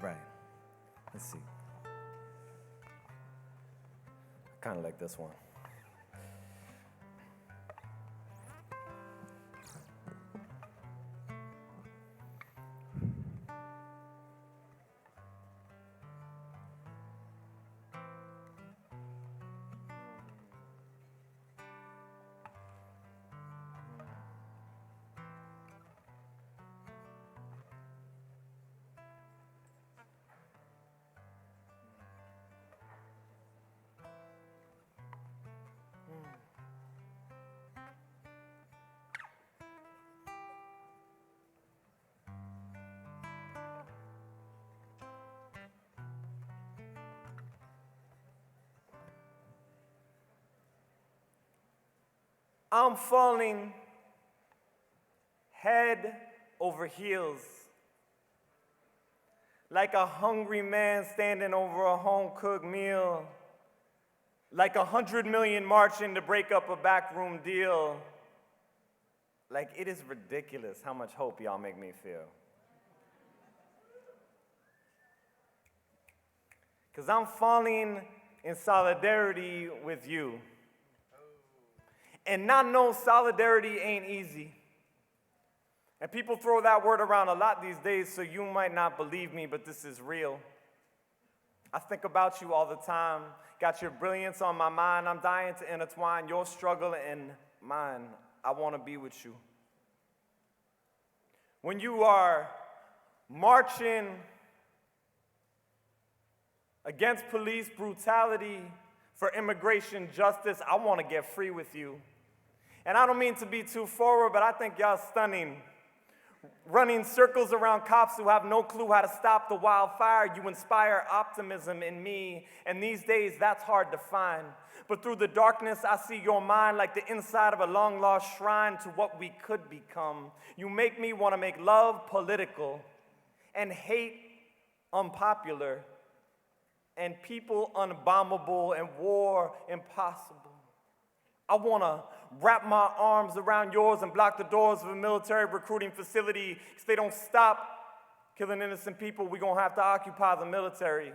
right. Let's see. I kind of like this one. I'm falling head over heels, like a hungry man standing over a home-cooked meal, like 100 million marching to break up a backroom deal. Like, it is ridiculous how much hope y'all make me feel. Because I'm falling in solidarity with you. And I know solidarity ain't easy. And people throw that word around a lot these days, so you might not believe me, but this is real. I think about you all the time. Got your brilliance on my mind. I'm dying to intertwine your struggle and mine. I want to be with you. When you are marching against police brutality for immigration justice, I want to get free with you. And I don't mean to be too forward, but I think y'all stunning. Running circles around cops who have no clue how to stop the wildfire, you inspire optimism in me. And these days, that's hard to find. But through the darkness, I see your mind like the inside of a long-lost shrine to what we could become. You make me want to make love political and hate unpopular and people unbombable and war impossible. I want to wrap my arms around yours and block the doors of a military recruiting facility. If they don't stop killing innocent people, we're going to have to occupy the military.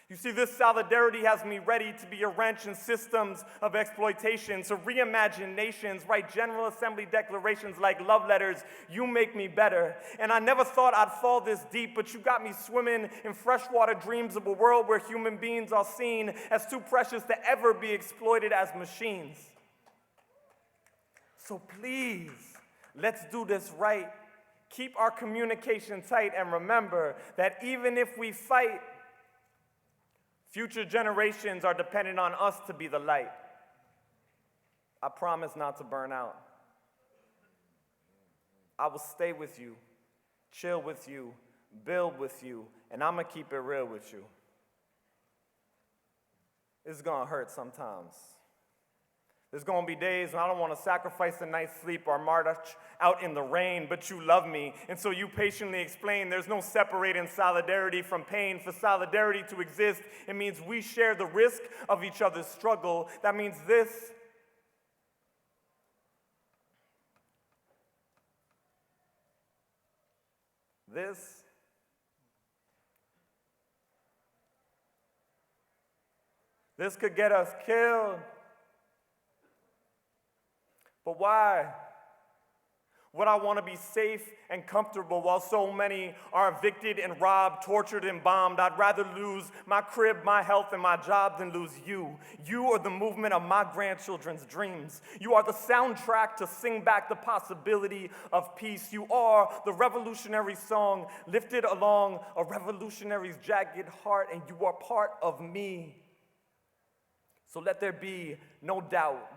You see, this solidarity has me ready to be a wrench in systems of exploitation, to reimagine nations, write General Assembly declarations like love letters. You make me better. And I never thought I'd fall this deep, but you got me swimming in freshwater dreams of a world where human beings are seen as too precious to ever be exploited as machines. So please, let's do this right. Keep our communication tight and remember that even if we fight, future generations are dependent on us to be the light. I promise not to burn out. I will stay with you, chill with you, build with you, and I'm gonna keep it real with you. It's gonna hurt sometimes. There's gonna be days when I don't wanna sacrifice a night's sleep or march out in the rain, but you love me, and so you patiently explain there's no separating solidarity from pain. For solidarity to exist, it means we share the risk of each other's struggle. That means this could get us killed. But why would I want to be safe and comfortable while so many are evicted and robbed, tortured and bombed? I'd rather lose my crib, my health, and my job than lose you. You are the movement of my grandchildren's dreams. You are the soundtrack to sing back the possibility of peace. You are the revolutionary song lifted along a revolutionary's jagged heart, and you are part of me. So let there be no doubt,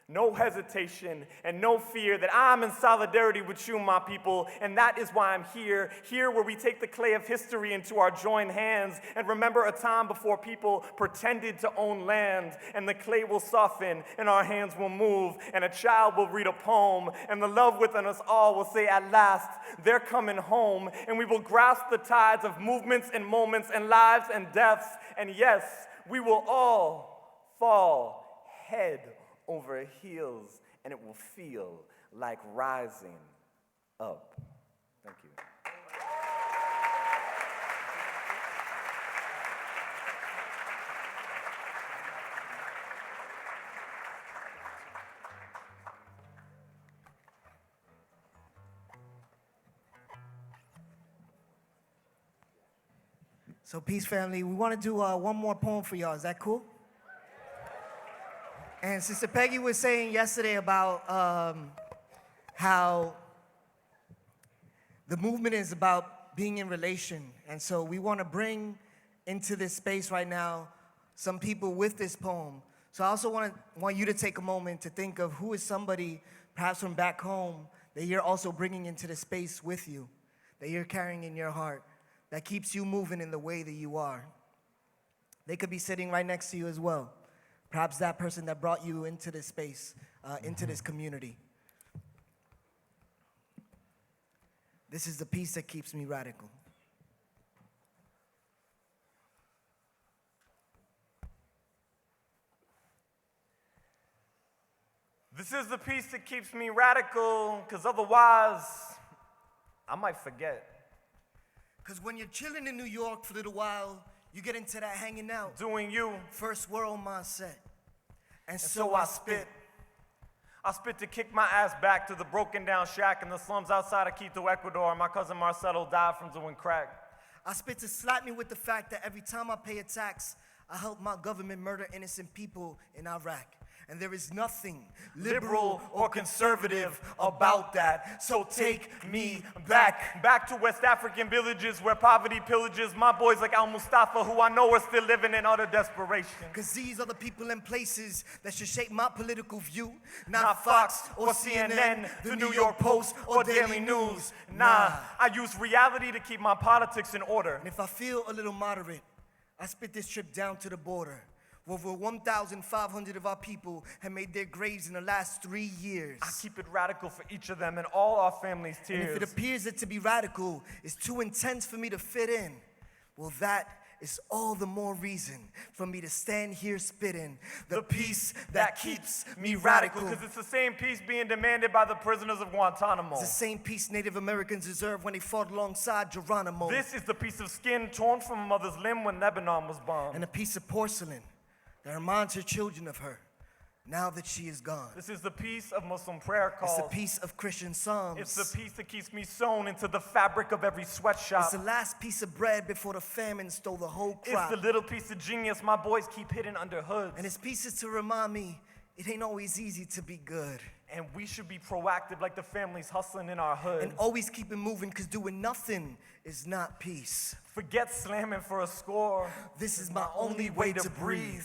no hesitation, and no fear that I'm in solidarity with you, my people, and that is why I'm here where we take the clay of history into our joined hands and remember a time before people pretended to own land, and the clay will soften, and our hands will move, and a child will read a poem, and the love within us all will say, at last, they're coming home, and we will grasp the tides of movements and moments and lives and deaths, and yes, we will all fall head over heels, and it will feel like rising up. Thank you. So Peace family, we want to do one more poem for y'all. Is that cool? And Sister Peggy was saying yesterday about how the movement is about being in relation. And so we want to bring into this space right now some people with this poem. So I also want you to take a moment to think of who is somebody, perhaps from back home, that you're also bringing into the space with you, that you're carrying in your heart, that keeps you moving in the way that you are. They could be sitting right next to you as well. Perhaps that person that brought you into this space, into this community. This is the piece that keeps me radical. This is the piece that keeps me radical, because otherwise, I might forget. Because when you're chilling in New York for a little while, you get into that hanging out, Doing you. first world mindset. And So I spit. I spit to kick my ass back to the broken down shack in the slums outside of Quito, Ecuador. My cousin Marcelo died from doing crack. I spit to slap me with the fact that every time I pay a tax, I help my government murder innocent people in Iraq. And there is nothing liberal or conservative about that. So take me back. Back to West African villages where poverty pillages my boys like Al Mustafa, who I know are still living in utter desperation. Because these are the people and places that should shape my political view. Not Fox or CNN, the New York Post or Daily News. Nah, I use reality to keep my politics in order. And if I feel a little moderate, I spit this trip down to the border, where over 1,500 of our people have made their graves in the last 3 years. I keep it radical for each of them and all our families' tears. And if it appears that to be radical is too intense for me to fit in, well, that is all the more reason for me to stand here spitting the piece that keeps me radical. Because it's the same piece being demanded by the prisoners of Guantanamo. It's the same piece Native Americans deserved when they fought alongside Geronimo. This is the piece of skin torn from a mother's limb when Lebanon was bombed. And a piece of porcelain that reminds her children of her now that she is gone. This is the piece of Muslim prayer calls. It's the piece of Christian psalms. It's the piece that keeps me sewn into the fabric of every sweatshop. It's the last piece of bread before the famine stole the whole crop. It's the little piece of genius my boys keep hidden under hoods. And it's pieces to remind me it ain't always easy to be good. And we should be proactive like the families hustling in our hood. And always keep it moving, because doing nothing is not peace. Forget slamming for a score. This is my only way to breathe.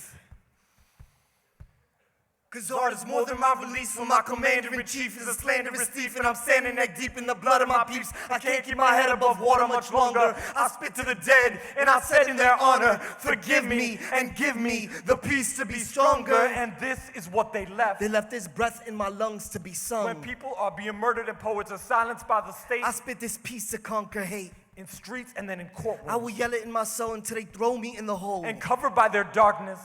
Cause art is more than my release from my commander-in-chief is a slanderous thief, and I'm standing neck deep in the blood of my peeps. I can't keep my head above water much longer. I spit to the dead, and I said in their honor, forgive me and give me the peace to be stronger. And this is what they left. They left this breath in my lungs to be sung. When people are being murdered and poets are silenced by the state. I spit this peace to conquer hate. In streets and then in courtrooms. I will yell it in my soul until they throw me in the hole. And covered by their darkness,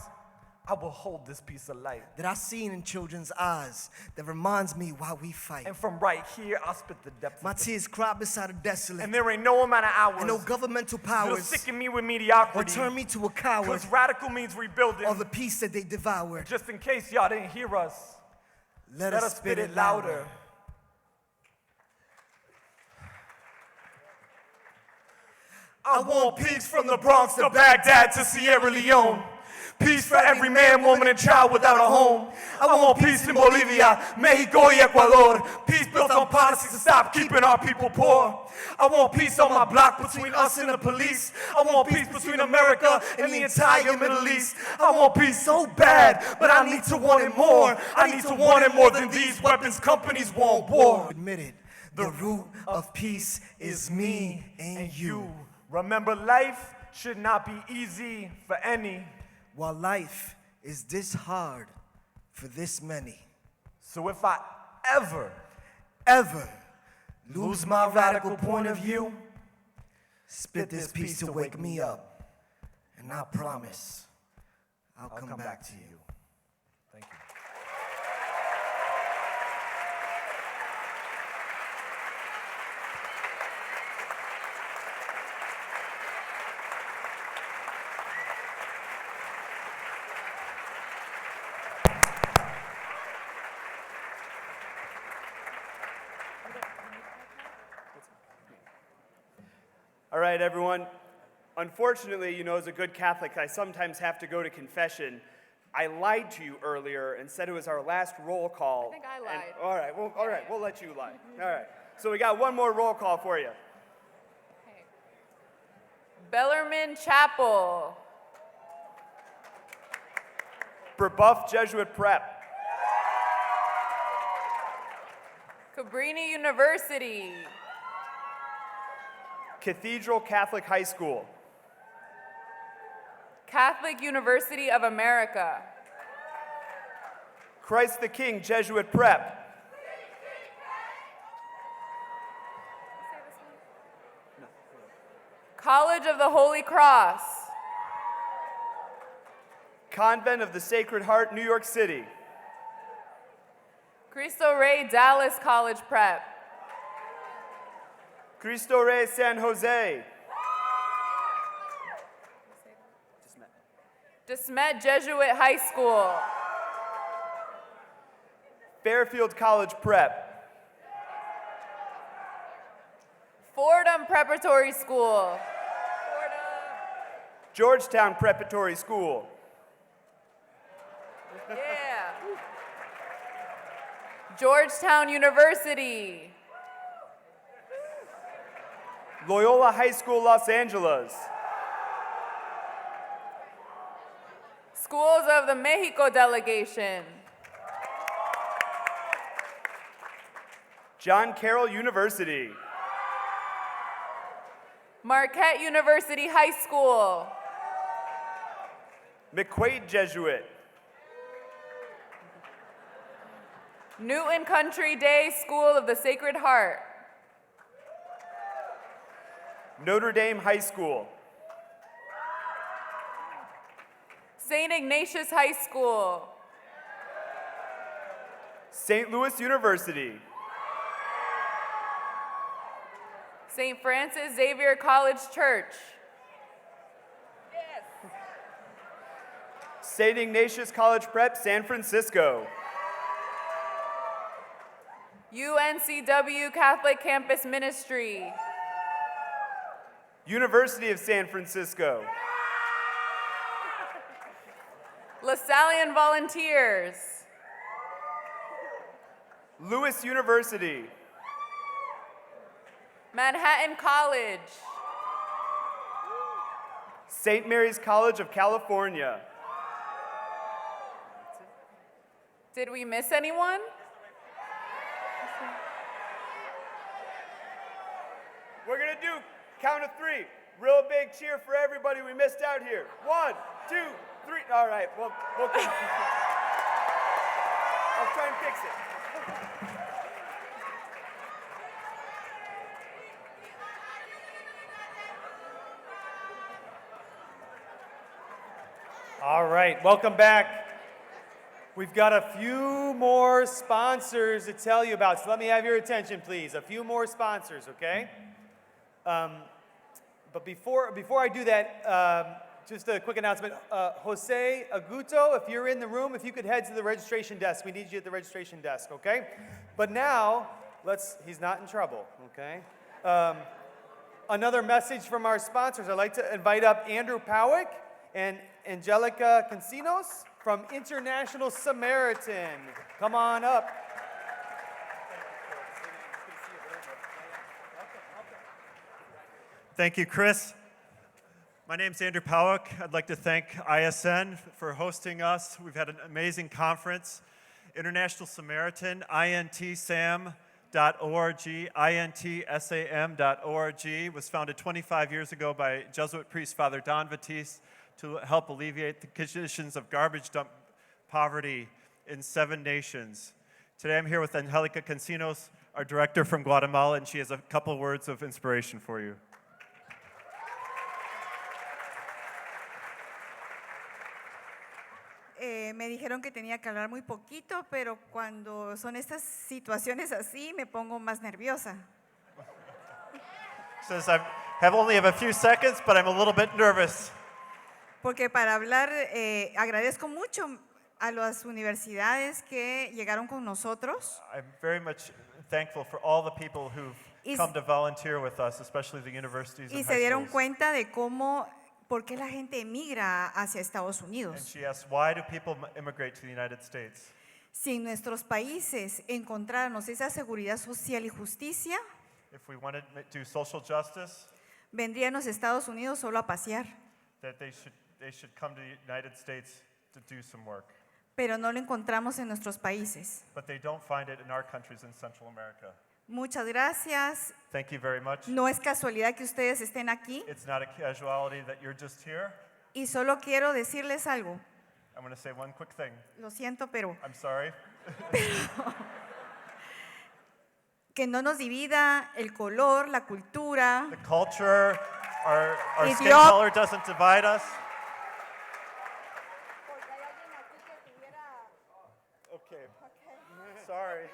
I will hold this piece of light that I seen in children's eyes that reminds me why we fight. And from right here, I'll spit the depths. My tears cry beside a desolate. And there ain't no amount of hours. And no governmental powers. You'll sicken me with mediocrity. Or turn me to a coward. Because radical means rebuilding. Or the peace that they devoured. Just in case y'all didn't hear us, let us spit it louder. I want peace from the Bronx to Baghdad to Sierra Leone. Peace for every man, woman, and child without a home. I want peace in Bolivia, Mexico, y Ecuador. Peace built on policies to stop keeping our people poor. I want peace on my block between us and the police. I want peace between America and the entire Middle East. I want peace so bad, but I need to want it more. I need to want it more than these weapons companies want war. Admit it, the root of peace is me and you. Remember, life should not be easy for any. While life is this hard for this many. So if I ever lose my radical point of view, spit this piece to wake me up, and I promise I'll come back to you. Thank you. All right, everyone. Unfortunately, you know, as a good Catholic, I sometimes have to go to confession. I lied to you earlier and said it was our last roll call. I think I lied. All right, we'll let you lie. All right, so we got one more roll call for you. Okay. Bellarmine Chapel. Brebeuf Jesuit Prep. Cabrini University. Cathedral Catholic High School. Catholic University of America. Christ the King Jesuit Prep. College of the Holy Cross. Convent of the Sacred Heart, New York City. Cristo Rey Dallas College Prep. Cristo Rey San Jose. DeSmet Jesuit High School. Fairfield College Prep. Fordham Preparatory School. Georgetown Preparatory School. Yeah. Georgetown University. Loyola High School, Los Angeles. Schools of the Mexico Delegation. John Carroll University. Marquette University High School. McQuaid Jesuit. Newton Country Day School of the Sacred Heart. Notre Dame High School. St. Ignatius High School. St. Louis University. St. Francis Xavier College Church. St. Ignatius College Prep, San Francisco. UNCW Catholic Campus Ministry. University of San Francisco. LaSallian Volunteers. Lewis University. Manhattan College. St. Mary's College of California. Did we miss anyone? We're gonna do count of three. Real big cheer for everybody we missed out here. 1, 2, 3. All right, we'll I'll try and fix it. All right, welcome back. We've got a few more sponsors to tell you about, so let me have your attention, please. A few more sponsors, okay? But before I do that, just a quick announcement. Jose Aguto, if you're in the room, if you could head to the registration desk. We need you at the registration desk, okay? But now, he's not in trouble, okay? Another message from our sponsors. I'd like to invite up Andrew Powick and Angelica Cancinos from International Samaritan. Come on up. Thank you, Chris. My name's Andrew Powick. I'd like to thank ISN for hosting us. We've had an amazing conference. International Samaritan, intsam.org, intsam.org, was founded 25 years ago by Jesuit priest Father Don Batiste to help alleviate the conditions of garbage dump poverty in 7 nations. Today I'm here with Angelica Cancinos, our director from Guatemala, and she has a couple words of inspiration for you. Me dijeron que tenía que hablar muy poquito, pero cuando son estas situaciones así me pongo más nerviosa. Says I only have a few seconds, but I'm a little bit nervous. Porque para hablar, agradezco mucho a las universidades que llegaron con nosotros. I'm very much thankful for all the people who've Y- come to volunteer with us, especially the universities Y and se high dieron schools. cuenta de por qué la gente emigra hacia Estados And Unidos. she asked, why do people immigrate to the United States? Si en nuestros países encontráramos esa seguridad social y justicia, If we wanted to do social justice, vendrían los Estados Unidos solo a pasear, that they should come to the United States to do some work. pero no lo encontramos en nuestros países. But they don't find it in our countries in Central America. Muchas gracias. Thank you very much. No es casualidad que ustedes estén aquí It's not a casualty that you're just here. y solo quiero decirles algo. I'm going to say one quick thing. Lo siento, pero I'm sorry. que no nos divida el color, la cultura, The culture, our skin Idiot. color doesn't divide us. Okay. Sorry.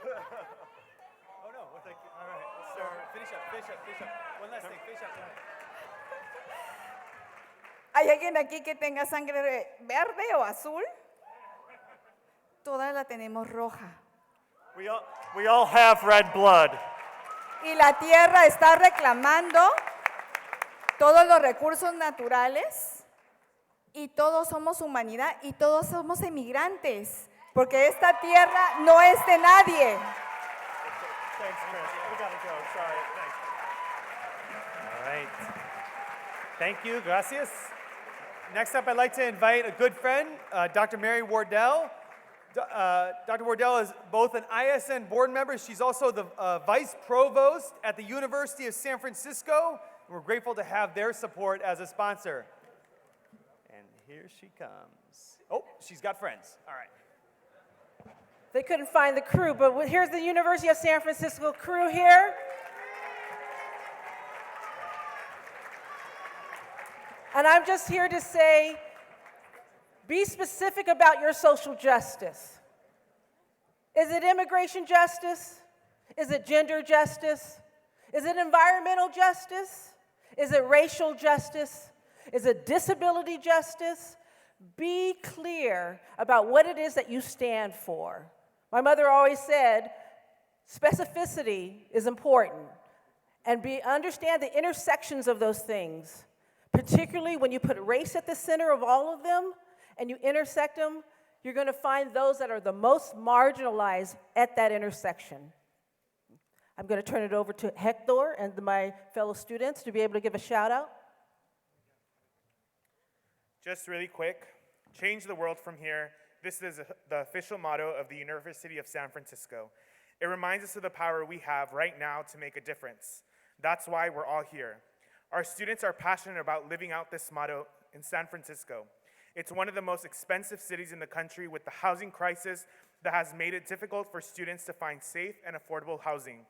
Oh no, well, thank you. All right, sorry. Finish up. One last thing, finish up. ¿hay alguien aquí que tenga sangre verde o azul? Todas la tenemos roja. We all have red blood. Y la tierra está reclamando todos los recursos naturales y todos somos humanidad y todos somos emigrantes, porque esta tierra no es de nadie. Thanks, Chris. We gotta go. Sorry. Thanks. All right. Thank you, gracias. Next up, I'd like to invite a good friend, Dr. Mary Wardell. Dr. Wardell is both an ISN board member. She's also the vice provost at the University of San Francisco. We're grateful to have their support as a sponsor. And here she comes. Oh, she's got friends. All right. They couldn't find the crew, but here's the University of San Francisco crew here. And I'm just here to say, be specific about your social justice. Is it immigration justice? Is it gender justice? Is it environmental justice? Is it racial justice? Is it disability justice? Be clear about what it is that you stand for. My mother always said, specificity is important. And understand the intersections of those things, particularly when you put race at the center of all of them and you intersect them, you're going to find those that are the most marginalized at that intersection. I'm going to turn it over to Hector and my fellow students to be able to give a shout out. Just really quick, change the world from here. This is the official motto of the University of San Francisco. It reminds us of the power we have right now to make a difference. That's why we're all here. Our students are passionate about living out this motto in San Francisco. It's one of the most expensive cities in the country with the housing crisis that has made it difficult for students to find safe and affordable housing.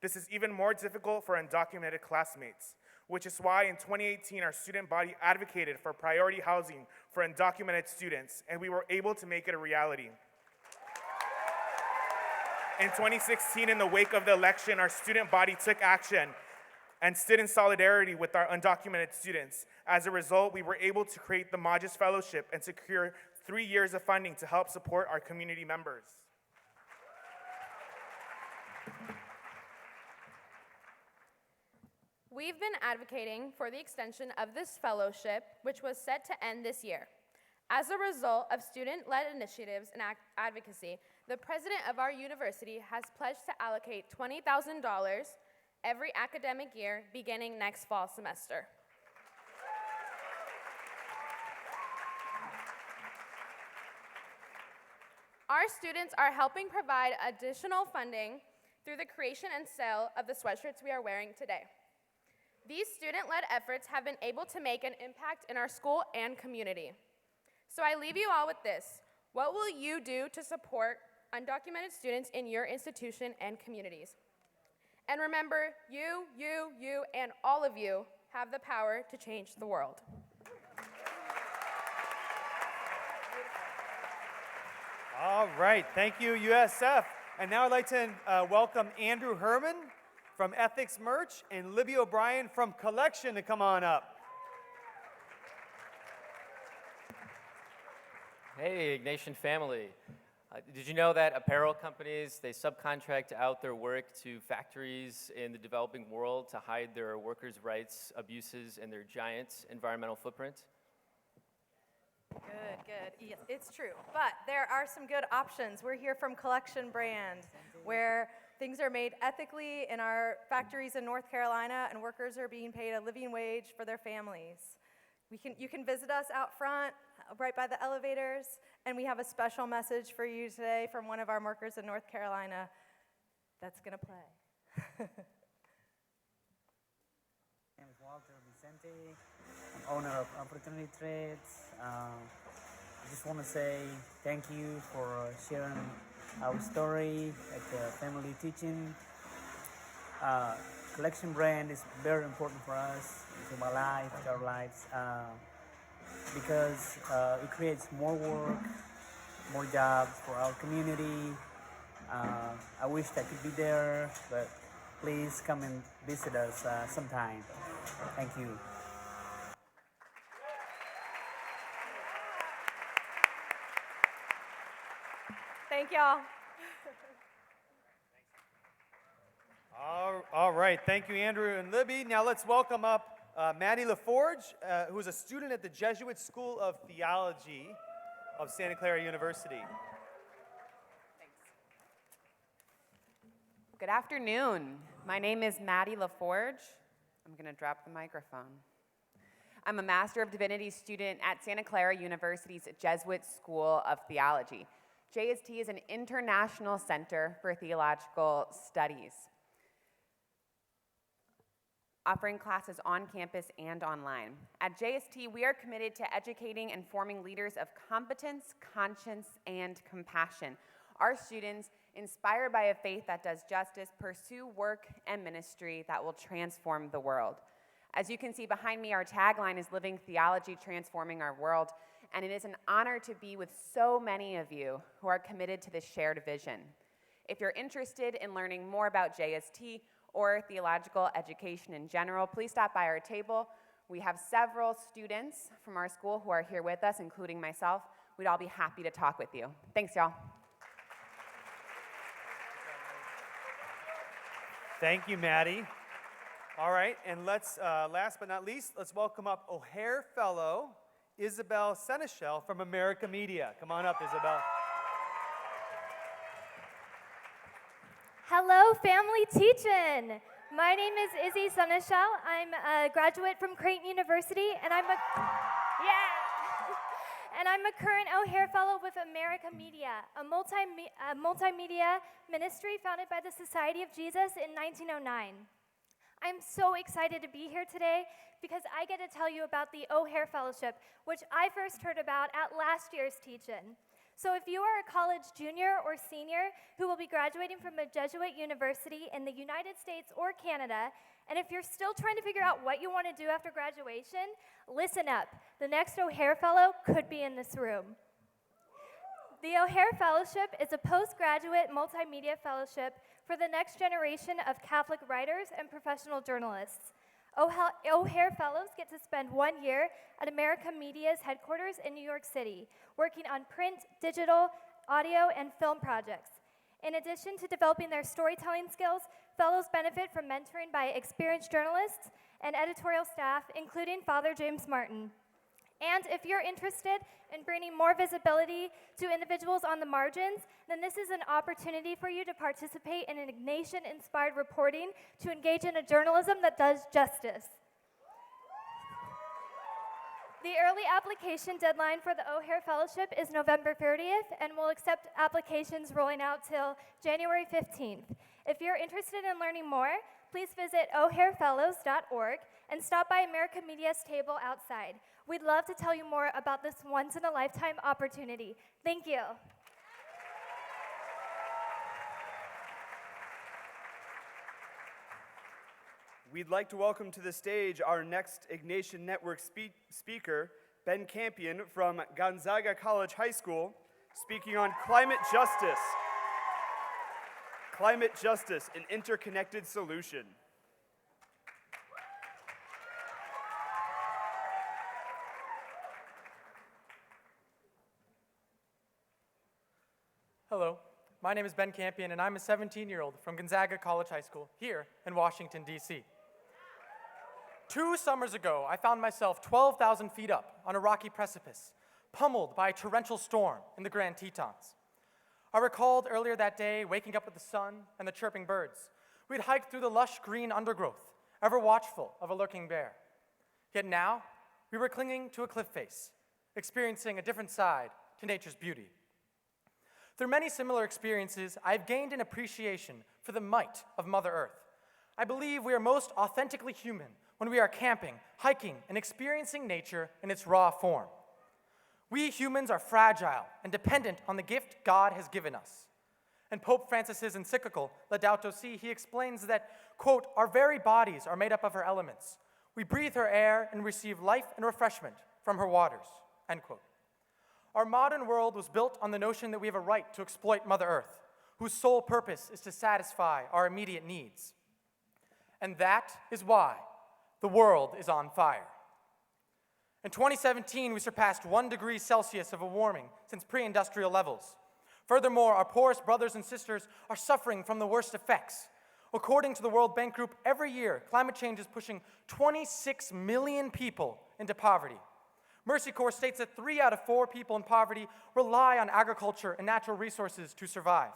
This is even more difficult for undocumented classmates, which is why in 2018 our student body advocated for priority housing for undocumented students, and we were able to make it a reality. In 2016, in the wake of the election, our student body took action and stood in solidarity with our undocumented students. As a result, we were able to create the Magis Fellowship and secure 3 years of funding to help support our community members. We've been advocating for the extension of this fellowship, which was set to end this year. As a result of student-led initiatives and advocacy, the president of our university has pledged to allocate $20,000 every academic year beginning next fall semester. Our students are helping provide additional funding through the creation and sale of the sweatshirts we are wearing today. These student-led efforts have been able to make an impact in our school and community. So I leave you all with this. What will you do to support undocumented students in your institution and communities? And remember, you, and all of you have the power to change the world. All right, thank you, USF. And now I'd like to welcome Andrew Herman from Ethics Merch and Libby O'Brien from Collection to come on up. Hey, Ignatian Family. Did you know that apparel companies, they subcontract out their work to factories in the developing world to hide their workers' rights abuses and their giant environmental footprint? Good, good. Yes, it's true. But there are some good options. We're here from Collection Brand, where things are made ethically in our factories in North Carolina, and workers are being paid a living wage for their families. You can visit us out front, right by the elevators, and we have a special message for you today from one of our workers in North Carolina that's going to play. My name is Walter Vicente. I'm owner of Opportunity Trades. I just want to say thank you for sharing our story at the Family Teach-In. Collection Brand is very important for us, to my life, to our lives, because it creates more work, more jobs for our community. I wish I could be there, but please come and visit us sometime. Thank you. Thank y'all. All right, thank you, Andrew and Libby. Now let's welcome up Maddie LaForge, who is a student at the Jesuit School of Theology of Santa Clara University. Good afternoon. My name is Maddie LaForge. I'm going to drop the microphone. I'm a Master of Divinity student at Santa Clara University's Jesuit School of Theology. JST is an international center for theological studies, offering classes on campus and online. At JST, we are committed to educating and forming leaders of competence, conscience, and compassion. Our students, inspired by a faith that does justice, pursue work and ministry that will transform the world. As you can see behind me, our tagline is Living Theology, Transforming Our World, and it is an honor to be with so many of you who are committed to this shared vision. If you're interested in learning more about JST or theological education in general, please stop by our table. We have several students from our school who are here with us, including myself. We'd all be happy to talk with you. Thanks, y'all. Thank you, Maddie. All right, and let's, last but not least, let's welcome up O'Hare Fellow, Isabel Seneschal from America Media. Come on up, Isabel. Hello, Family Teach-In. My name is Izzy Seneschal. I'm a graduate from Creighton University, and I'm a current O'Hare Fellow with America Media, a multimedia ministry founded by the Society of Jesus in 1909. I'm so excited to be here today because I get to tell you about the O'Hare Fellowship, which I first heard about at last year's Teach-In. So if you are a college junior or senior who will be graduating from a Jesuit university in the United States or Canada, and if you're still trying to figure out what you want to do after graduation, listen up. The next O'Hare Fellow could be in this room. The O'Hare Fellowship is a postgraduate multimedia fellowship for the next generation of Catholic writers and professional journalists. O'Hare Fellows get to spend 1 year at America Media's headquarters in New York City, working on print, digital, audio, and film projects. In addition to developing their storytelling skills, fellows benefit from mentoring by experienced journalists and editorial staff, including Father James Martin. And if you're interested in bringing more visibility to individuals on the margins, then this is an opportunity for you to participate in an Ignatian-inspired reporting to engage in a journalism that does justice. The early application deadline for the O'Hare Fellowship is November 30th, and we'll accept applications rolling out till January 15th. If you're interested in learning more, please visit o'harefellows.org and stop by America Media's table outside. We'd love to tell you more about this once-in-a-lifetime opportunity. Thank you. We'd like to welcome to the stage our next Ignatian Network speaker, Ben Campion from Gonzaga College High School, speaking on climate justice. Climate justice, an interconnected solution. Hello, my name is Ben Campion, and I'm a 17-year-old from Gonzaga College High School here in Washington, D.C. 2 summers ago, I found myself 12,000 feet up on a rocky precipice, pummeled by a torrential storm in the Grand Tetons. I recalled earlier that day waking up with the sun and the chirping birds. We'd hiked through the lush green undergrowth, ever watchful of a lurking bear. Yet now, we were clinging to a cliff face, experiencing a different side to nature's beauty. Through many similar experiences, I've gained an appreciation for the might of Mother Earth. I believe we are most authentically human when we are camping, hiking, and experiencing nature in its raw form. We humans are fragile and dependent on the gift God has given us. In Pope Francis's encyclical, Laudato Si, he explains that, quote, our very bodies are made up of her elements. We breathe her air and receive life and refreshment from her waters, end quote. Our modern world was built on the notion that we have a right to exploit Mother Earth, whose sole purpose is to satisfy our immediate needs. And that is why the world is on fire. In 2017, we surpassed 1 degree Celsius of a warming since pre-industrial levels. Furthermore, our poorest brothers and sisters are suffering from the worst effects. According to the World Bank Group, every year, climate change is pushing 26 million people into poverty. Mercy Corps states that 3 out of 4 people in poverty rely on agriculture and natural resources to survive.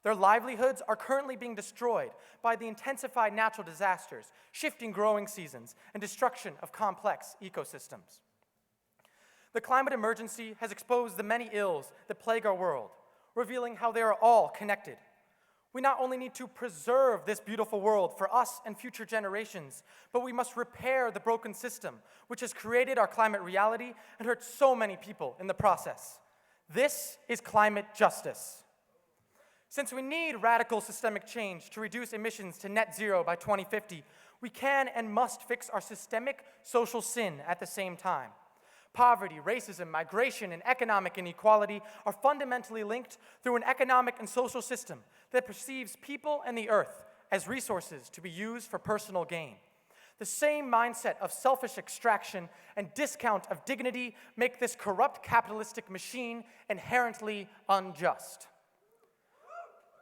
Their livelihoods are currently being destroyed by the intensified natural disasters, shifting growing seasons, and destruction of complex ecosystems. The climate emergency has exposed the many ills that plague our world, revealing how they are all connected. We not only need to preserve this beautiful world for us and future generations, but we must repair the broken system which has created our climate reality and hurt so many people in the process. This is climate justice. Since we need radical systemic change to reduce emissions to net zero by 2050, we can and must fix our systemic social sin at the same time. Poverty, racism, migration, and economic inequality are fundamentally linked through an economic and social system that perceives people and the earth as resources to be used for personal gain. The same mindset of selfish extraction and discount of dignity make this corrupt capitalistic machine inherently unjust.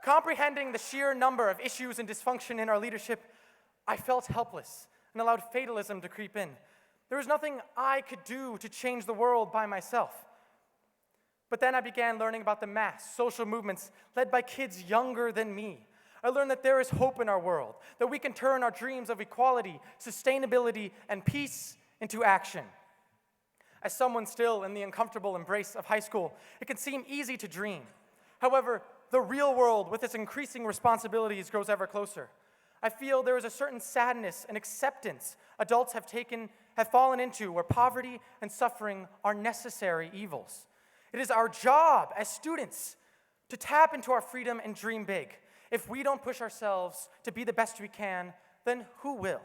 Comprehending the sheer number of issues and dysfunction in our leadership, I felt helpless and allowed fatalism to creep in. There was nothing I could do to change the world by myself. But then I began learning about the mass social movements led by kids younger than me. I learned that there is hope in our world, that we can turn our dreams of equality, sustainability, and peace into action. As someone still in the uncomfortable embrace of high school, it can seem easy to dream. However, the real world, with its increasing responsibilities, grows ever closer. I feel there is a certain sadness and acceptance adults have fallen into where poverty and suffering are necessary evils. It is our job as students to tap into our freedom and dream big. If we don't push ourselves to be the best we can, then who will?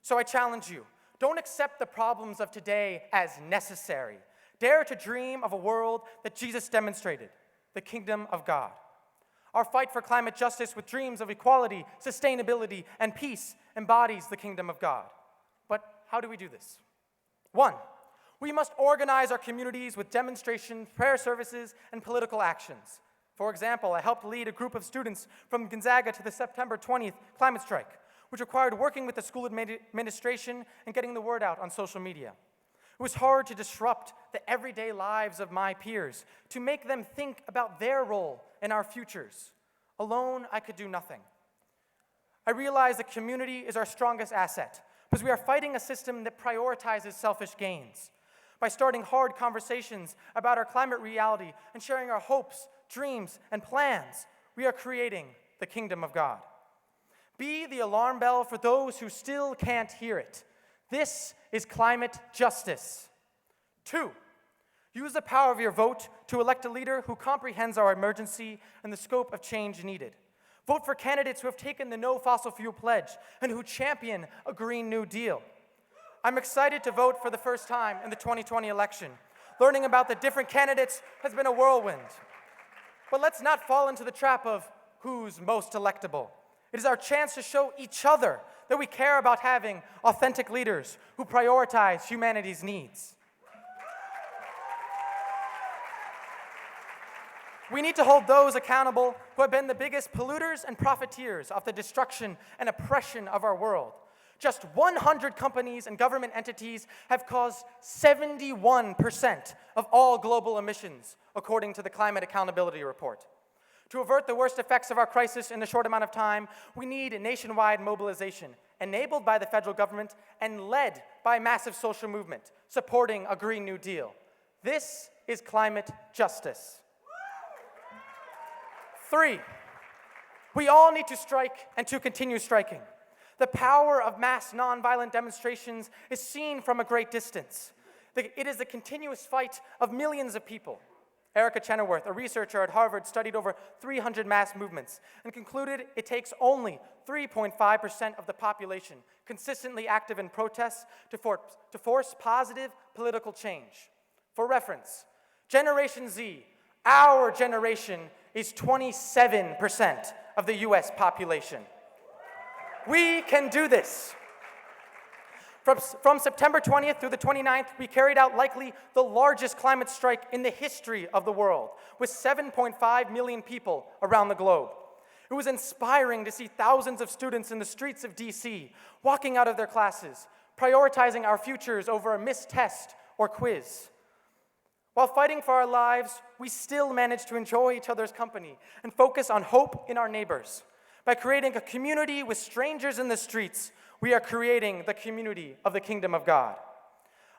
So I challenge you, don't accept the problems of today as necessary. Dare to dream of a world that Jesus demonstrated, the kingdom of God. Our fight for climate justice with dreams of equality, sustainability, and peace embodies the kingdom of God. But how do we do this? 1, we must organize our communities with demonstrations, prayer services, and political actions. For example, I helped lead a group of students from Gonzaga to the September 20th climate strike, which required working with the school administration and getting the word out on social media. It was hard to disrupt the everyday lives of my peers, to make them think about their role in our futures. Alone, I could do nothing. I realize that community is our strongest asset, because we are fighting a system that prioritizes selfish gains. By starting hard conversations about our climate reality and sharing our hopes, dreams, and plans, we are creating the kingdom of God. Be the alarm bell for those who still can't hear it. This is climate justice. 2, use the power of your vote to elect a leader who comprehends our emergency and the scope of change needed. Vote for candidates who have taken the no fossil fuel pledge and who champion a Green New Deal. I'm excited to vote for the first time in the 2020 election. Learning about the different candidates has been a whirlwind. But let's not fall into the trap of who's most electable. It is our chance to show each other that we care about having authentic leaders who prioritize humanity's needs. We need to hold those accountable who have been the biggest polluters and profiteers of the destruction and oppression of our world. Just 100 companies and government entities have caused 71% of all global emissions, according to the Climate Accountability Report. To avert the worst effects of our crisis in a short amount of time, we need nationwide mobilization, enabled by the federal government and led by a massive social movement, supporting a Green New Deal. This is climate justice. 3, we all need to strike and to continue striking. The power of mass nonviolent demonstrations is seen from a great distance. It is the continuous fight of millions of people. Erica Chenoweth, a researcher at Harvard, studied over 300 mass movements and concluded it takes only 3.5% of the population consistently active in protests to force positive political change. For reference, Generation Z, our generation, is 27% of the US population. We can do this. From September 20th through the 29th, we carried out likely the largest climate strike in the history of the world, with 7.5 million people around the globe. It was inspiring to see thousands of students in the streets of DC, walking out of their classes, prioritizing our futures over a missed test or quiz. While fighting for our lives, we still managed to enjoy each other's company and focus on hope in our neighbors. By creating a community with strangers in the streets, we are creating the community of the kingdom of God.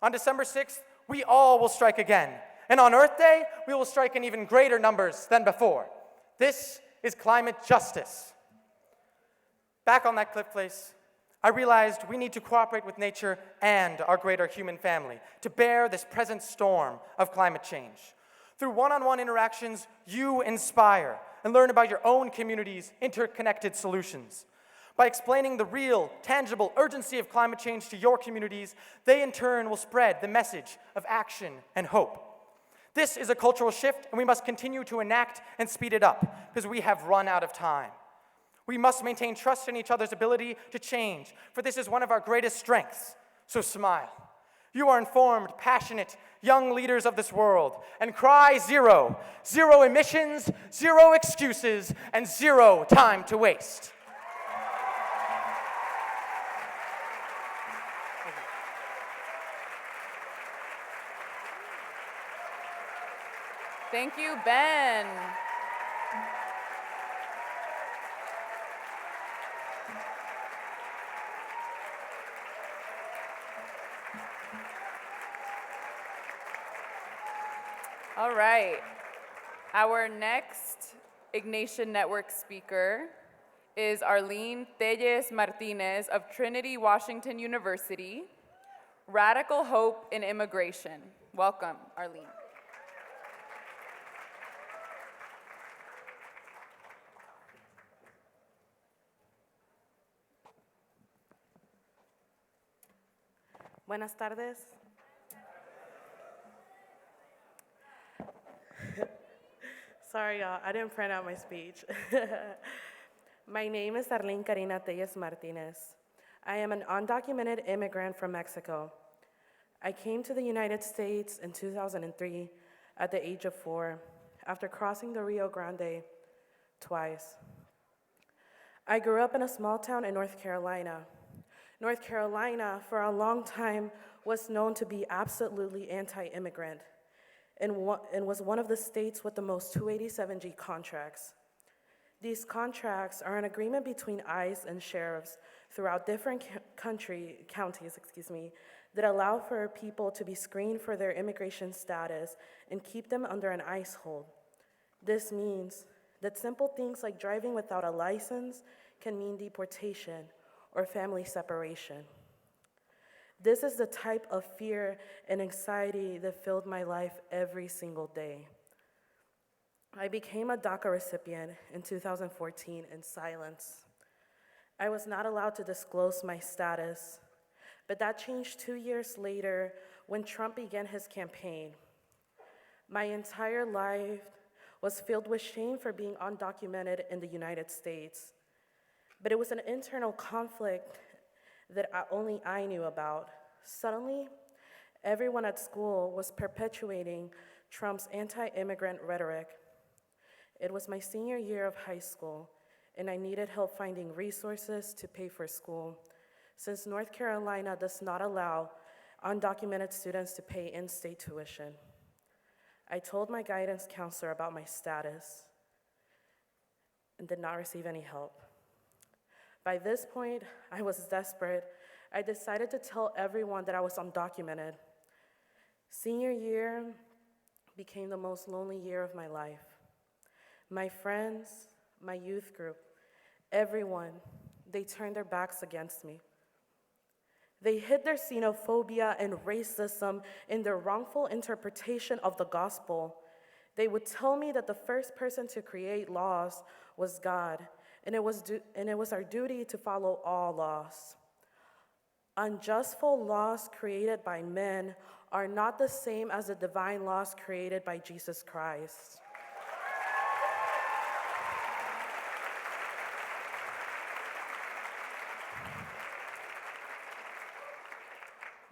On December 6th, we all will strike again. And on Earth Day, we will strike in even greater numbers than before. This is climate justice. Back on that cliff place, I realized we need to cooperate with nature and our greater human family to bear this present storm of climate change. Through one-on-one interactions, you inspire and learn about your own community's interconnected solutions. By explaining the real, tangible urgency of climate change to your communities, they in turn will spread the message of action and hope. This is a cultural shift, and we must continue to enact and speed it up because we have run out of time. We must maintain trust in each other's ability to change, for this is one of our greatest strengths. So smile. You are informed, passionate, young leaders of this world, and cry zero. 0 emissions, 0 excuses, and 0 time to waste. Thank you, Ben. All right. Our next Ignatian Network speaker is Arlene Telles Martinez of Trinity Washington University, Radical Hope in Immigration. Welcome, Arlene. Buenas tardes. Sorry, y'all, I didn't print out my speech. My name is Arlene Karina Telles Martinez. I am an undocumented immigrant from Mexico. I came to the United States in 2003 at the age of 4 after crossing the Rio Grande twice. I grew up in a small town in North Carolina. North Carolina, for a long time, was known to be absolutely anti-immigrant and was one of the states with the most 287G contracts. These contracts are an agreement between ICE and sheriffs throughout different counties, that allow for people to be screened for their immigration status and keep them under an ICE hold. This means that simple things like driving without a license can mean deportation or family separation. This is the type of fear and anxiety that filled my life every single day. I became a DACA recipient in 2014 in silence. I was not allowed to disclose my status, but that changed 2 years later when Trump began his campaign. My entire life was filled with shame for being undocumented in the United States. But it was an internal conflict that only I knew about. Suddenly, everyone at school was perpetuating Trump's anti-immigrant rhetoric. It was my senior year of high school, and I needed help finding resources to pay for school, since North Carolina does not allow undocumented students to pay in-state tuition. I told my guidance counselor about my status and did not receive any help. By this point, I was desperate. I decided to tell everyone that I was undocumented. Senior year became the most lonely year of my life. My friends, my youth group, everyone, they turned their backs against me. They hid their xenophobia and racism in their wrongful interpretation of the gospel. They would tell me that the first person to create laws was God, and it was our duty to follow all laws. Unjustful laws created by men are not the same as the divine laws created by Jesus Christ.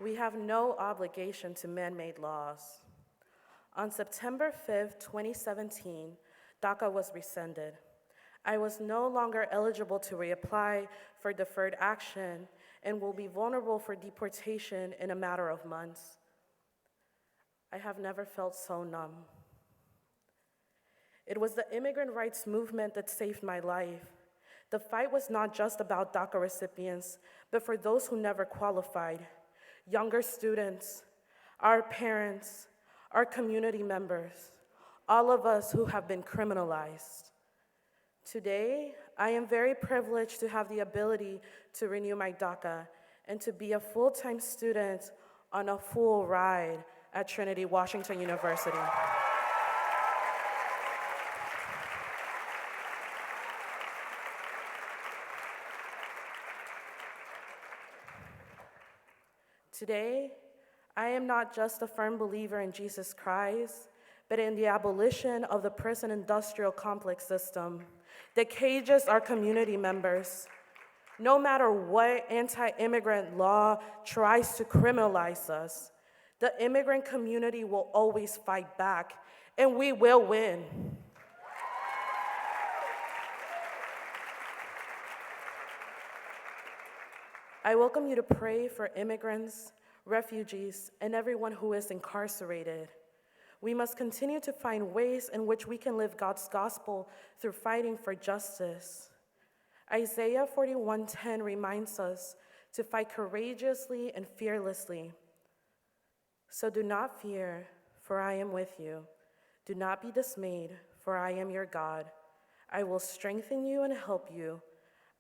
We have no obligation to man-made laws. On September 5th, 2017, DACA was rescinded. I was no longer eligible to reapply for deferred action and will be vulnerable for deportation in a matter of months. I have never felt so numb. It was the immigrant rights movement that saved my life. The fight was not just about DACA recipients, but for those who never qualified, younger students, our parents, our community members, all of us who have been criminalized. Today, I am very privileged to have the ability to renew my DACA and to be a full-time student on a full ride at Trinity Washington University. Today, I am not just a firm believer in Jesus Christ, but in the abolition of the prison industrial complex system that cages our community members. No matter what anti-immigrant law tries to criminalize us, the immigrant community will always fight back, and we will win. I welcome you to pray for immigrants, refugees, and everyone who is incarcerated. We must continue to find ways in which we can live God's gospel through fighting for justice. Isaiah 41:10 reminds us to fight courageously and fearlessly. So do not fear, for I am with you. Do not be dismayed, for I am your God. I will strengthen you and help you.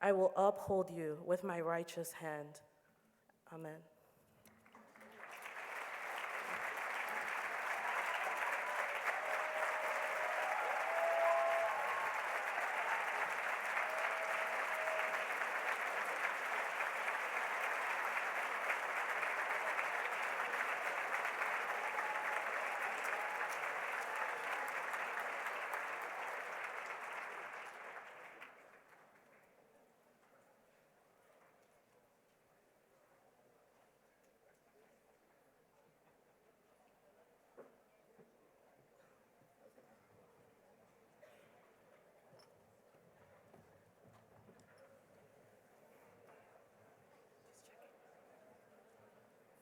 I will uphold you with my righteous hand. Amen.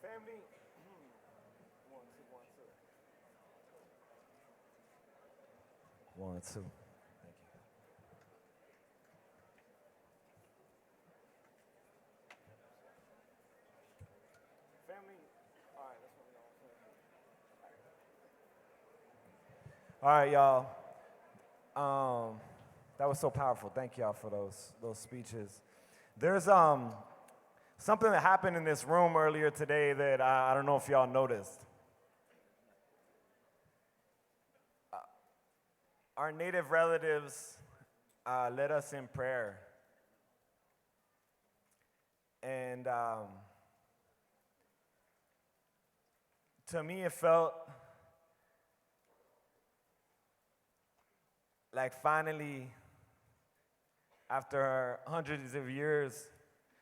Family, 1, 2, 1, 2. 1, 2. Thank you. Family, all right, that's what we all. All right, y'all. That was so powerful. Thank y'all for those speeches. There's something that happened in this room earlier today that I don't know if y'all noticed. Our native relatives led us in prayer. And to me, it felt like finally, after hundreds of years,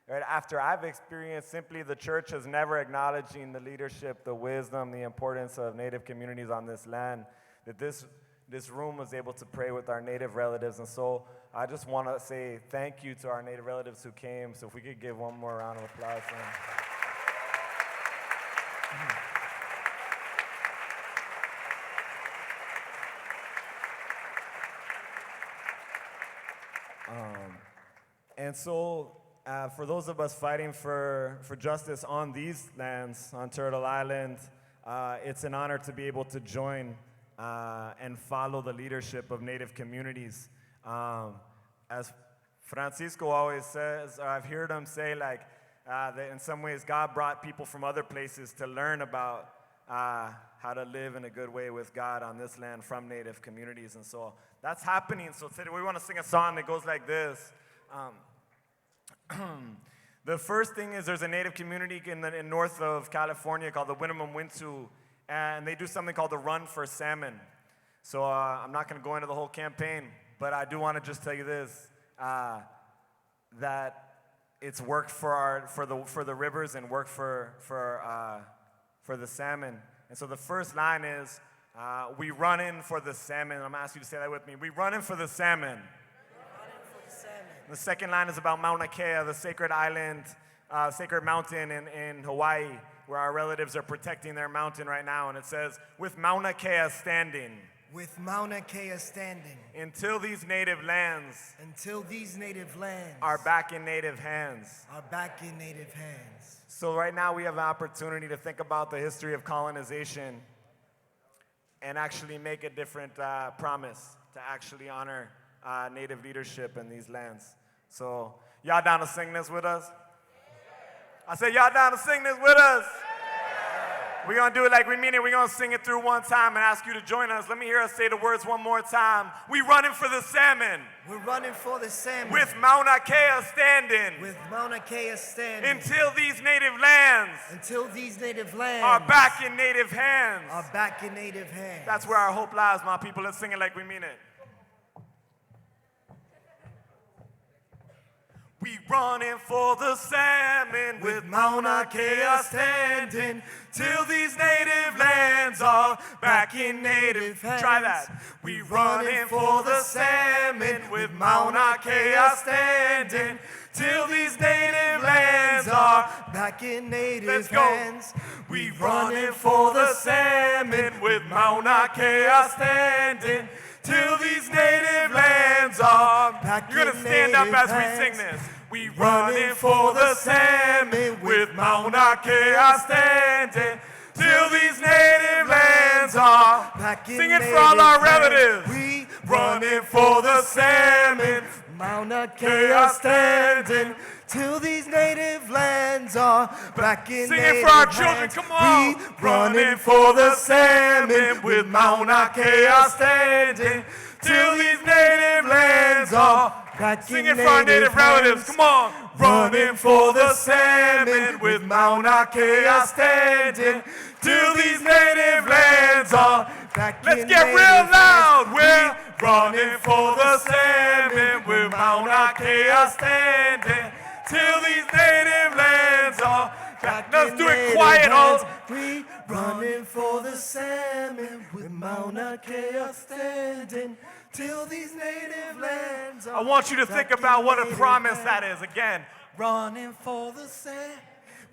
right, after I've experienced simply the church has never acknowledging the leadership, the wisdom, the importance of Native communities on this land, that this this room was able to pray with our Native relatives. And so I just want to say thank you to our Native relatives who came. So if we could give one more round of applause for them. And so, for those of us fighting for justice on these lands, on Turtle Island, it's an honor to be able to join and follow the leadership of Native communities. As Francisco always says, or I've heard him say, like, that in some ways God brought people from other places to learn about how to live in a good way with God on this land from Native communities. And so that's happening. So today we want to sing a song that goes like this. The first thing is there's a Native community in north of California called the Winnemem-Wintu, and they do something called the Run for Salmon. So I'm not going to go into the whole campaign, but I do want to just tell you this, that it's work for the rivers and work for the salmon. And so the first line is, we run in for the salmon. I'm going to ask you to say that with me. We run in for the salmon. The second line is about Mauna Kea, the sacred island, sacred mountain in Hawaii, where our relatives are protecting their mountain right now. And it says, with Mauna Kea standing. With Mauna Kea standing. Until these native lands. Until these native lands. Are back in native hands. Are back in native hands. So right now we have an opportunity to think about the history of colonization and actually make a different promise to actually honor Native leadership in these lands. So, y'all down to sing this with us? I said, y'all down to sing this with us? We're going to do it like we mean it. We're going to sing it through one time and ask you to join us. Let me hear us say the words one more time. We running for the salmon. We're running for the salmon. With Mauna Kea standing. With Mauna Kea standing. Until these native lands. Until these native lands. Are back in native hands. Are back in native hands. That's where our hope lies, my people. Let's sing it like we mean it. We running for the salmon with Mauna Kea standing till these native lands are back in native hands. Try that. We running for the salmon with Mauna Kea standing till these native lands are back in native Let's go. hands. We running for the salmon with Mauna Kea standing till these native lands are back. You're gonna stand up as we sing this. We running for the salmon with Mauna Kea standing till these native lands are back in Sing it for all our relatives. We running for the salmon, Mauna Kea standing till these native lands are back in Sing native it for our hands. children, come on. We Running for the salmon with Mauna Kea standing till these native lands are back Sing in it for our native hands. relatives, come on. Running for the salmon with Mauna Kea standing till these native lands are back Let's in get native real hands. loud. We're running for the salmon with Mauna Kea standing till these native lands are back. Let's do it quiet, all. We running for the salmon with Mauna Kea standing till these native lands are I want you to think about what a promise that is again. running for the salmon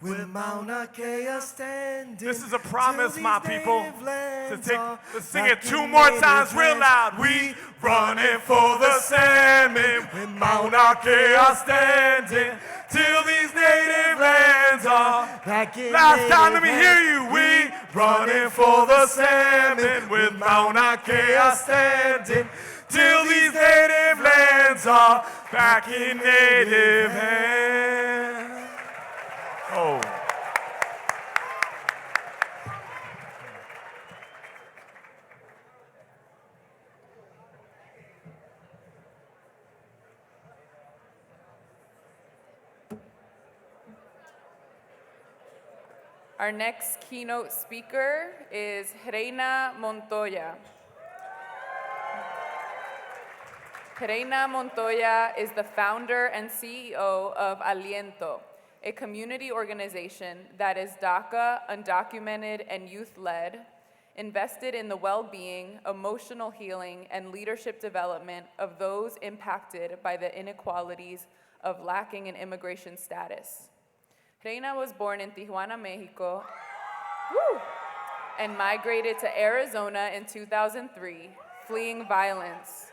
with Mauna Kea standing. This is a promise, till my these people. native lands are Let's sing back it two in more native times real hands. loud. We running for the salmon with Mauna Kea standing till these native lands are back in Last time, let native me hear hands. you. We running for the salmon with Mauna Kea standing till these native lands are back in native hands. Oh. Our next keynote speaker is Reyna Montoya. Reyna Montoya is the founder and CEO of Aliento, a community organization that is DACA, undocumented, and youth-led, invested in the well-being, emotional healing, and leadership development of those impacted by the inequalities of lacking in immigration status. Reyna was born in Tijuana, Mexico, and migrated to Arizona in 2003, fleeing violence.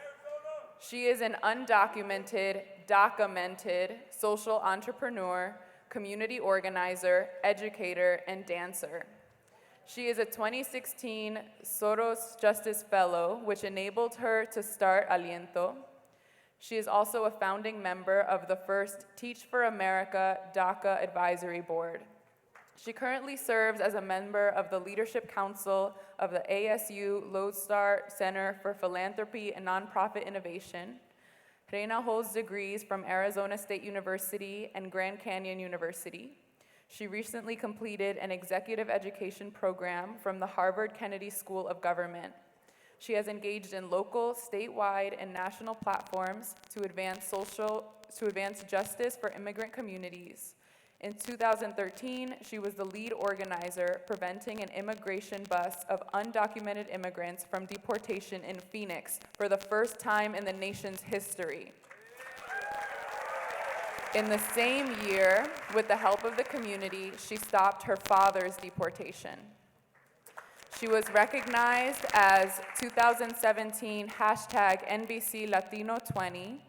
She is an undocumented, documented social entrepreneur, community organizer, educator, and dancer. She is a 2016 Soros Justice Fellow, which enabled her to start Aliento. She is also a founding member of the first Teach for America DACA Advisory Board. She currently serves as a member of the Leadership Council of the ASU Lodestar Center for Philanthropy and Nonprofit Innovation. Reyna holds degrees from Arizona State University and Grand Canyon University. She recently completed an executive education program from the Harvard Kennedy School of Government. She has engaged in local, statewide, and national platforms to advance justice for immigrant communities. In 2013, she was the lead organizer preventing an immigration bus of undocumented immigrants from deportation in Phoenix for the first time in the nation's history. In the same year, with the help of the community, she stopped her father's deportation. She was recognized as 2017 hashtag NBC Latino 20,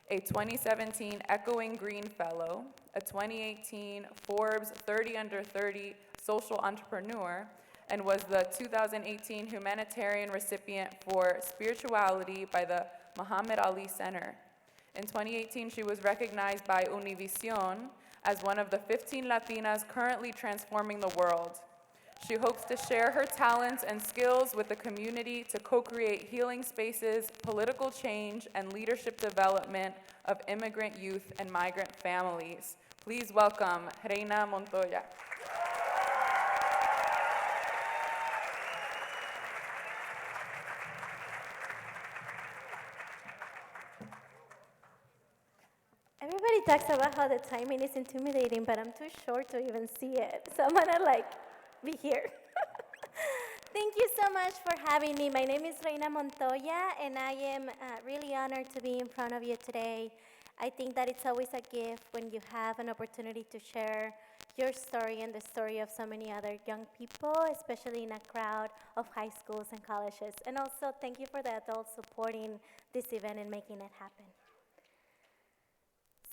a 2017 Echoing Green Fellow, a 2018 Forbes 30 Under 30 Social Entrepreneur, and was the 2018 humanitarian recipient for spirituality by the Muhammad Ali Center. In 2018, she was recognized by Univision as one of the 15 Latinas currently transforming the world. She hopes to share her talents and skills with the community to co-create healing spaces, political change, and leadership development of immigrant youth and migrant families. Please welcome Reyna Montoya. Everybody talks about how the timing is intimidating, but I'm too short to even see it. So I'm gonna be here. Thank you so much for having me. My name is Reyna Montoya, and I am really honored to be in front of you today. I think that it's always a gift when you have an opportunity to share your story and the story of so many other young people, especially in a crowd of high schools and colleges. And also, thank you for the adults supporting this event and making it happen.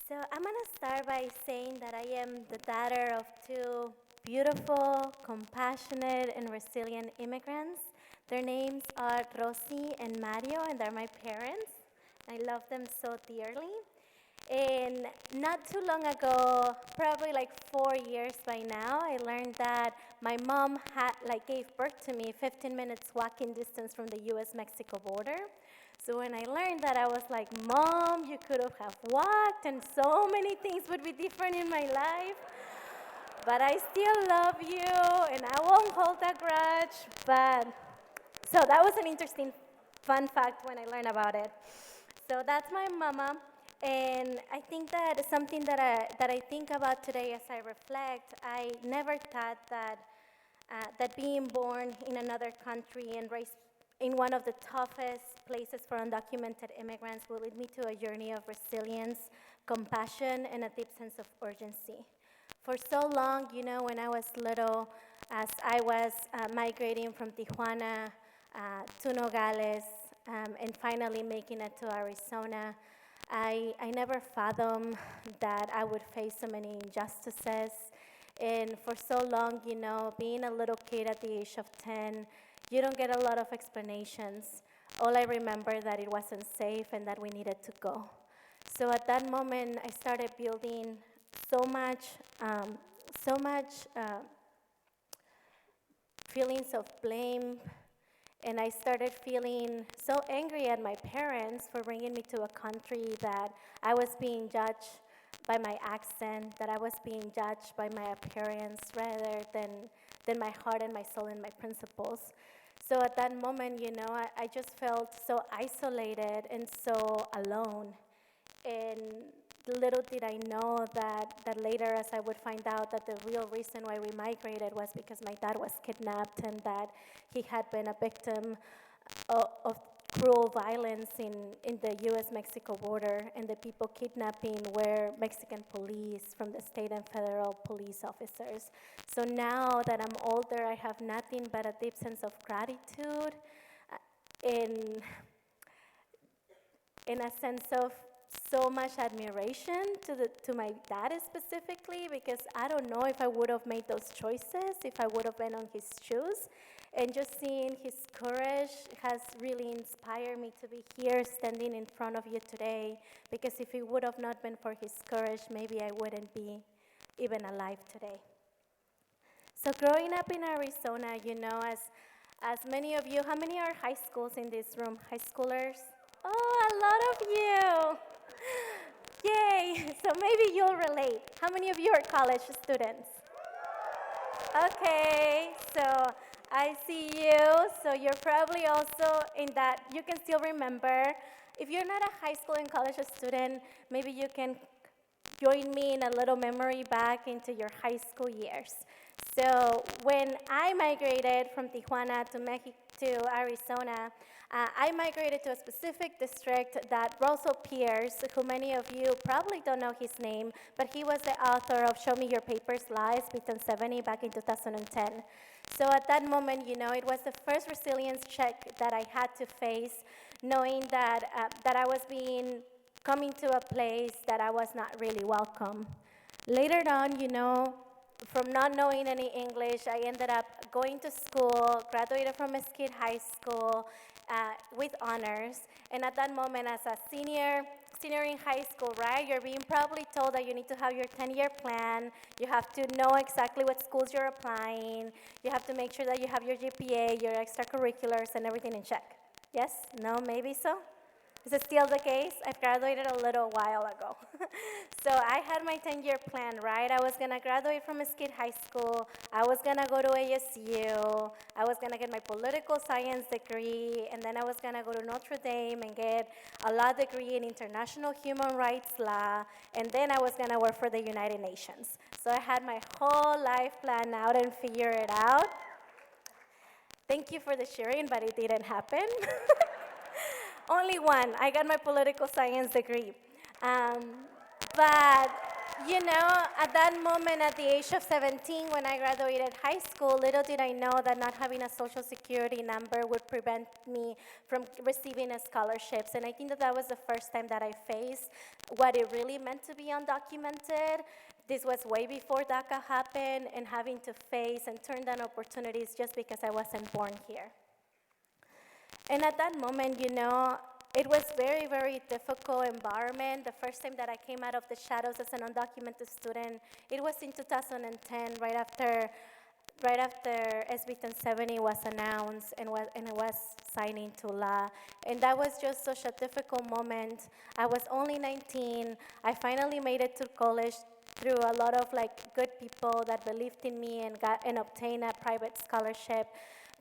So I'm gonna start by saying that I am the daughter of two beautiful, compassionate, and resilient immigrants. Their names are Rosie and Mario, and they're my parents. I love them so dearly. And not too long ago, probably 4 years by now, I learned that my mom gave birth to me 15 minutes walking distance from the US-Mexico border. So when I learned that, I was like, Mom, you could have walked, and so many things would be different in my life. But I still love you, and I won't hold a grudge. So that was an interesting, fun fact when I learned about it. So that's my mama, and I think that something that I think about today as I reflect, I never thought that being born in another country and raised in one of the toughest places for undocumented immigrants will lead me to a journey of resilience, compassion, and a deep sense of urgency. For so long, when I was little, as I was migrating from Tijuana to Nogales and finally making it to Arizona, I never fathomed that I would face so many injustices. And for so long, being a little kid at the age of 10, you don't get a lot of explanations. All I remember that it wasn't safe and that we needed to go. So at that moment, I started building so much feelings of blame, and I started feeling so angry at my parents for bringing me to a country that I was being judged by my accent, that I was being judged by my appearance rather than my heart and my soul and my principles. So at that moment, I just felt so isolated and so alone. And little did I know that later, as I would find out, that the real reason why we migrated was because my dad was kidnapped and that he had been a victim of cruel violence in the U.S.-Mexico border, and the people kidnapping were Mexican police from the state and federal police officers. So now that I'm older, I have nothing but a deep sense of gratitude in a sense of so much admiration to my dad specifically, because I don't know if I would have made those choices if I would have been on his shoes. And just seeing his courage has really inspired me to be here standing in front of you today, because if it would have not been for his courage, maybe I wouldn't be even alive today. So growing up in Arizona, you know, as many of you, how many are high schools in this room? High schoolers? Oh, a lot of you. Yay, so maybe you'll relate. How many of you are college students? Okay, so I see you, so you're probably also in that, you can still remember. If you're not a high school and college student, maybe you can join me in a little memory back into your high school years. So when I migrated from Tijuana to Arizona, I migrated to a specific district that Russell Pierce, who many of you probably don't know his name, but he was the author of Show Me Your Papers Lies, Beaton 70, back in 2010. So at that moment, you know, it was the first resilience check that I had to face, knowing that, that I was coming to a place that I was not really welcome. Later on, you know, from not knowing any English, I ended up going to school, graduated from Mesquite High School with honors. And at that moment, as a senior in high school, right, you're being probably told that you need to have your 10-year plan. You have to know exactly what schools you're applying. You have to make sure that you have your GPA, your extracurriculars, and everything in check. Yes? No? Maybe so? Is it still the case? I've graduated a little while ago. So I had my 10-year plan, right? I was gonna graduate from Mesquite High School. I was gonna go to ASU. I was gonna get my political science degree, and then I was gonna go to Notre Dame and get a law degree in international human rights law, and then I was gonna work for the United Nations. So I had my whole life planned out and figure it out. Thank you for the sharing, but it didn't happen. Only one. I got my political science degree. But, you know, at that moment, at the age of 17, when I graduated high school, little did I know that not having a social security number would prevent me from receiving scholarships. And I think that was the first time that I faced what it really meant to be undocumented. This was way before DACA happened, and having to face and turn down opportunities just because I wasn't born here. And at that moment, you know, it was very, very difficult environment. The first time that I came out of the shadows as an undocumented student, it was in 2010, right after SB 1070 was announced and it was signed into law. And that was just such a difficult moment. I was only 19. I finally made it to college through a lot of good people that believed in me and obtained a private scholarship.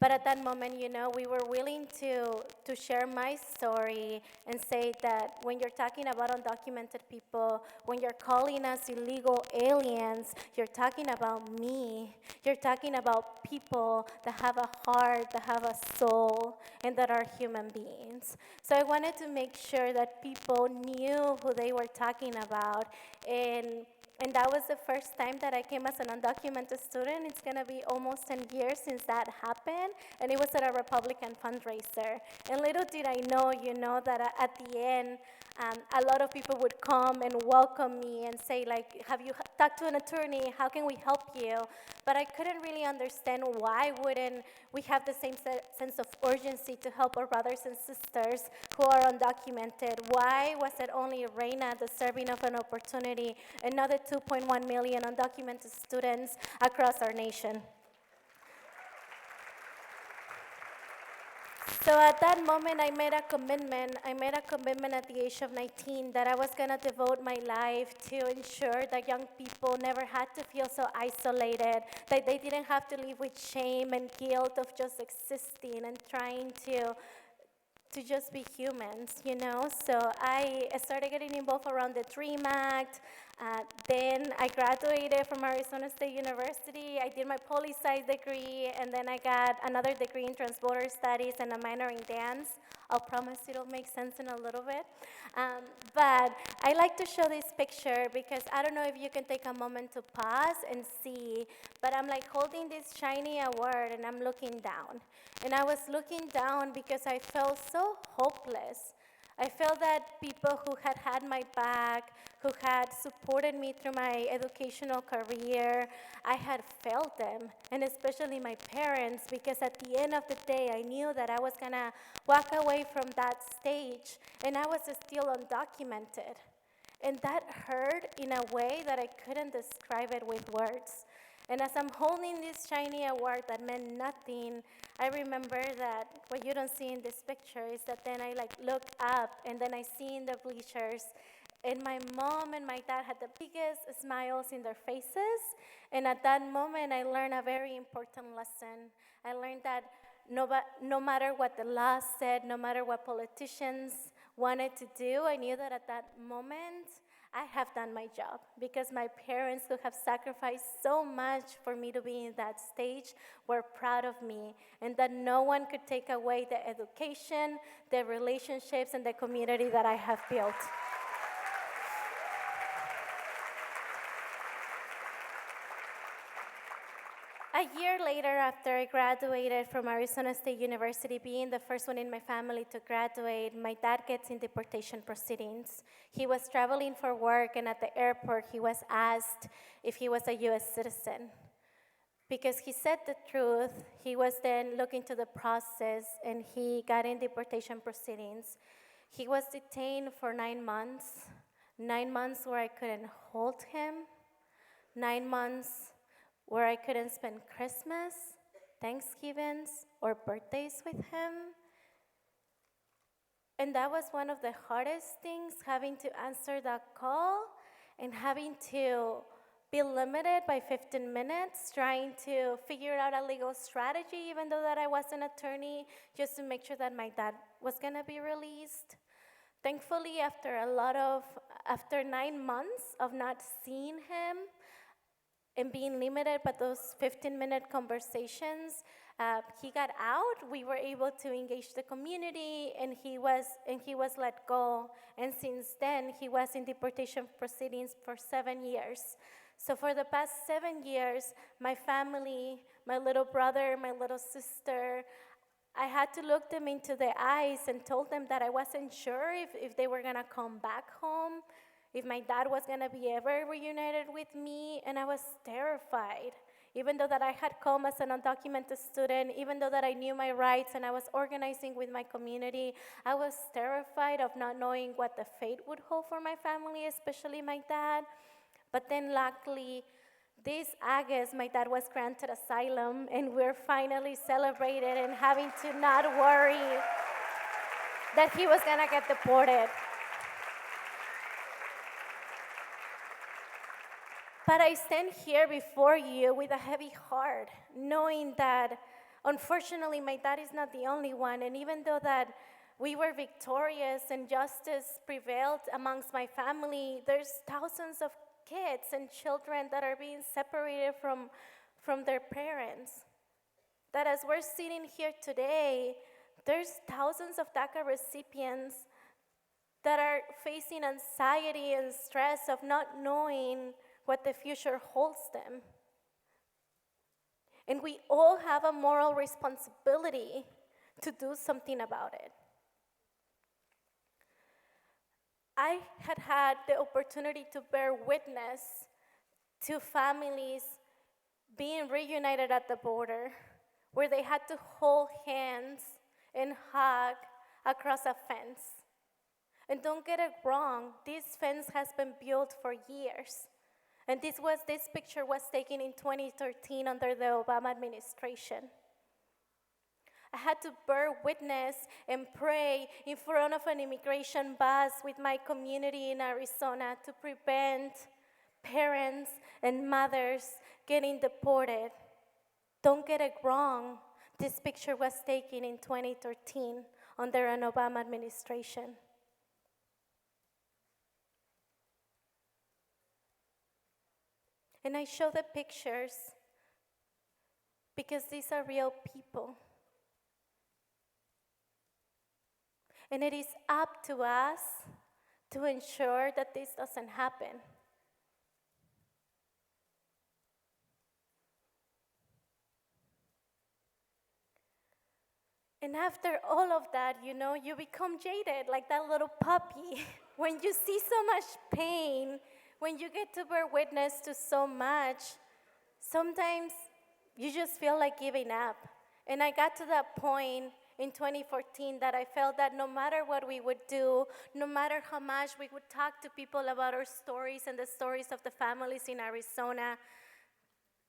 But at that moment, you know, we were willing to share my story and say that when you're talking about undocumented people, when you're calling us illegal aliens, you're talking about me. You're talking about people that have a heart, that have a soul, and that are human beings. So I wanted to make sure that people knew who they were talking about. And that was the first time that I came as an undocumented student. It's going to be almost 10 years since that happened, and it was at a Republican fundraiser. And little did I know, you know, that at the end, a lot of people would come and welcome me and say, have you talked to an attorney? How can we help you? But I couldn't really understand why wouldn't we have the same sense of urgency to help our brothers and sisters who are undocumented. Why was it only Reyna deserving of an opportunity and not the 2.1 million undocumented students across our nation? So at that moment, I made a commitment at the age of 19 that I was going to devote my life to ensure that young people never had to feel so isolated, that they didn't have to live with shame and guilt of just existing and trying to to just be humans, you know? So I started getting involved around the DREAM Act. Then I graduated from Arizona State University. I did my poli-sci degree, and then I got another degree in transborder studies and a minor in dance. I'll promise it'll make sense in a little bit. But I like to show this picture because I don't know if you can take a moment to pause and see, but I'm like holding this shiny award and I'm looking down. And I was looking down because I felt so hopeless. I felt that people who had had my back, who had supported me through my educational career, I had failed them, and especially my parents, because at the end of the day, I knew that I was gonna walk away from that stage, and I was still undocumented. And that hurt in a way that I couldn't describe it with words. And as I'm holding this shiny award that meant nothing, I remember that what you don't see in this picture is that then I look up and then I see in the bleachers, and my mom and my dad had the biggest smiles in their faces. And at that moment, I learned a very important lesson. I learned that no matter what the law said, no matter what politicians wanted to do, I knew that at that moment, I have done my job, because my parents, who have sacrificed so much for me to be in that stage, were proud of me, and that no one could take away the education, the relationships, and the community that I have built. A year later, after I graduated from Arizona State University, being the first one in my family to graduate, my dad gets in deportation proceedings. He was traveling for work, and at the airport, he was asked if he was a US citizen. Because he said the truth, he was then looking to the process, and he got in deportation proceedings. He was detained for 9 months, 9 months where I couldn't hold him, 9 months where I couldn't spend Christmas, Thanksgivings, or birthdays with him. And that was one of the hardest things, having to answer that call and having to be limited by 15 minutes, trying to figure out a legal strategy, even though that I was an attorney, just to make sure that my dad was gonna be released. Thankfully, after 9 months of not seeing him, and being limited by those 15-minute conversations, he got out. We were able to engage the community, and he was let go. And since then, he was in deportation proceedings for 7 years. So for the past 7 years, my family, my little brother, my little sister, I had to look them into the eyes and told them that I wasn't sure if they were gonna come back home, if my dad was gonna be ever reunited with me, and I was terrified. Even though that I had come as an undocumented student, even though that I knew my rights and I was organizing with my community, I was terrified of not knowing what the fate would hold for my family, especially my dad. But then luckily, this August, my dad was granted asylum, and we're finally celebrated and having to not worry that he was gonna get deported. But I stand here before you with a heavy heart, knowing that, unfortunately, my dad is not the only one. And even though that we were victorious and justice prevailed amongst my family, there's thousands of kids and children that are being separated from their parents. That as we're sitting here today, there's thousands of DACA recipients that are facing anxiety and stress of not knowing what the future holds them. And we all have a moral responsibility to do something about it. I had the opportunity to bear witness to families being reunited at the border, where they had to hold hands and hug across a fence. And don't get it wrong, this fence has been built for years. And this picture was taken in 2013 under the Obama administration. I had to bear witness and pray in front of an immigration bus with my community in Arizona to prevent parents and mothers getting deported. Don't get it wrong, this picture was taken in 2013 under an Obama administration. And I show the pictures because these are real people. And it is up to us to ensure that this doesn't happen. And after all of that, you become jaded like that little puppy. When you see so much pain, when you get to bear witness to so much, sometimes you just feel like giving up. And I got to that point in 2014 that I felt that no matter what we would do, no matter how much we would talk to people about our stories and the stories of the families in Arizona,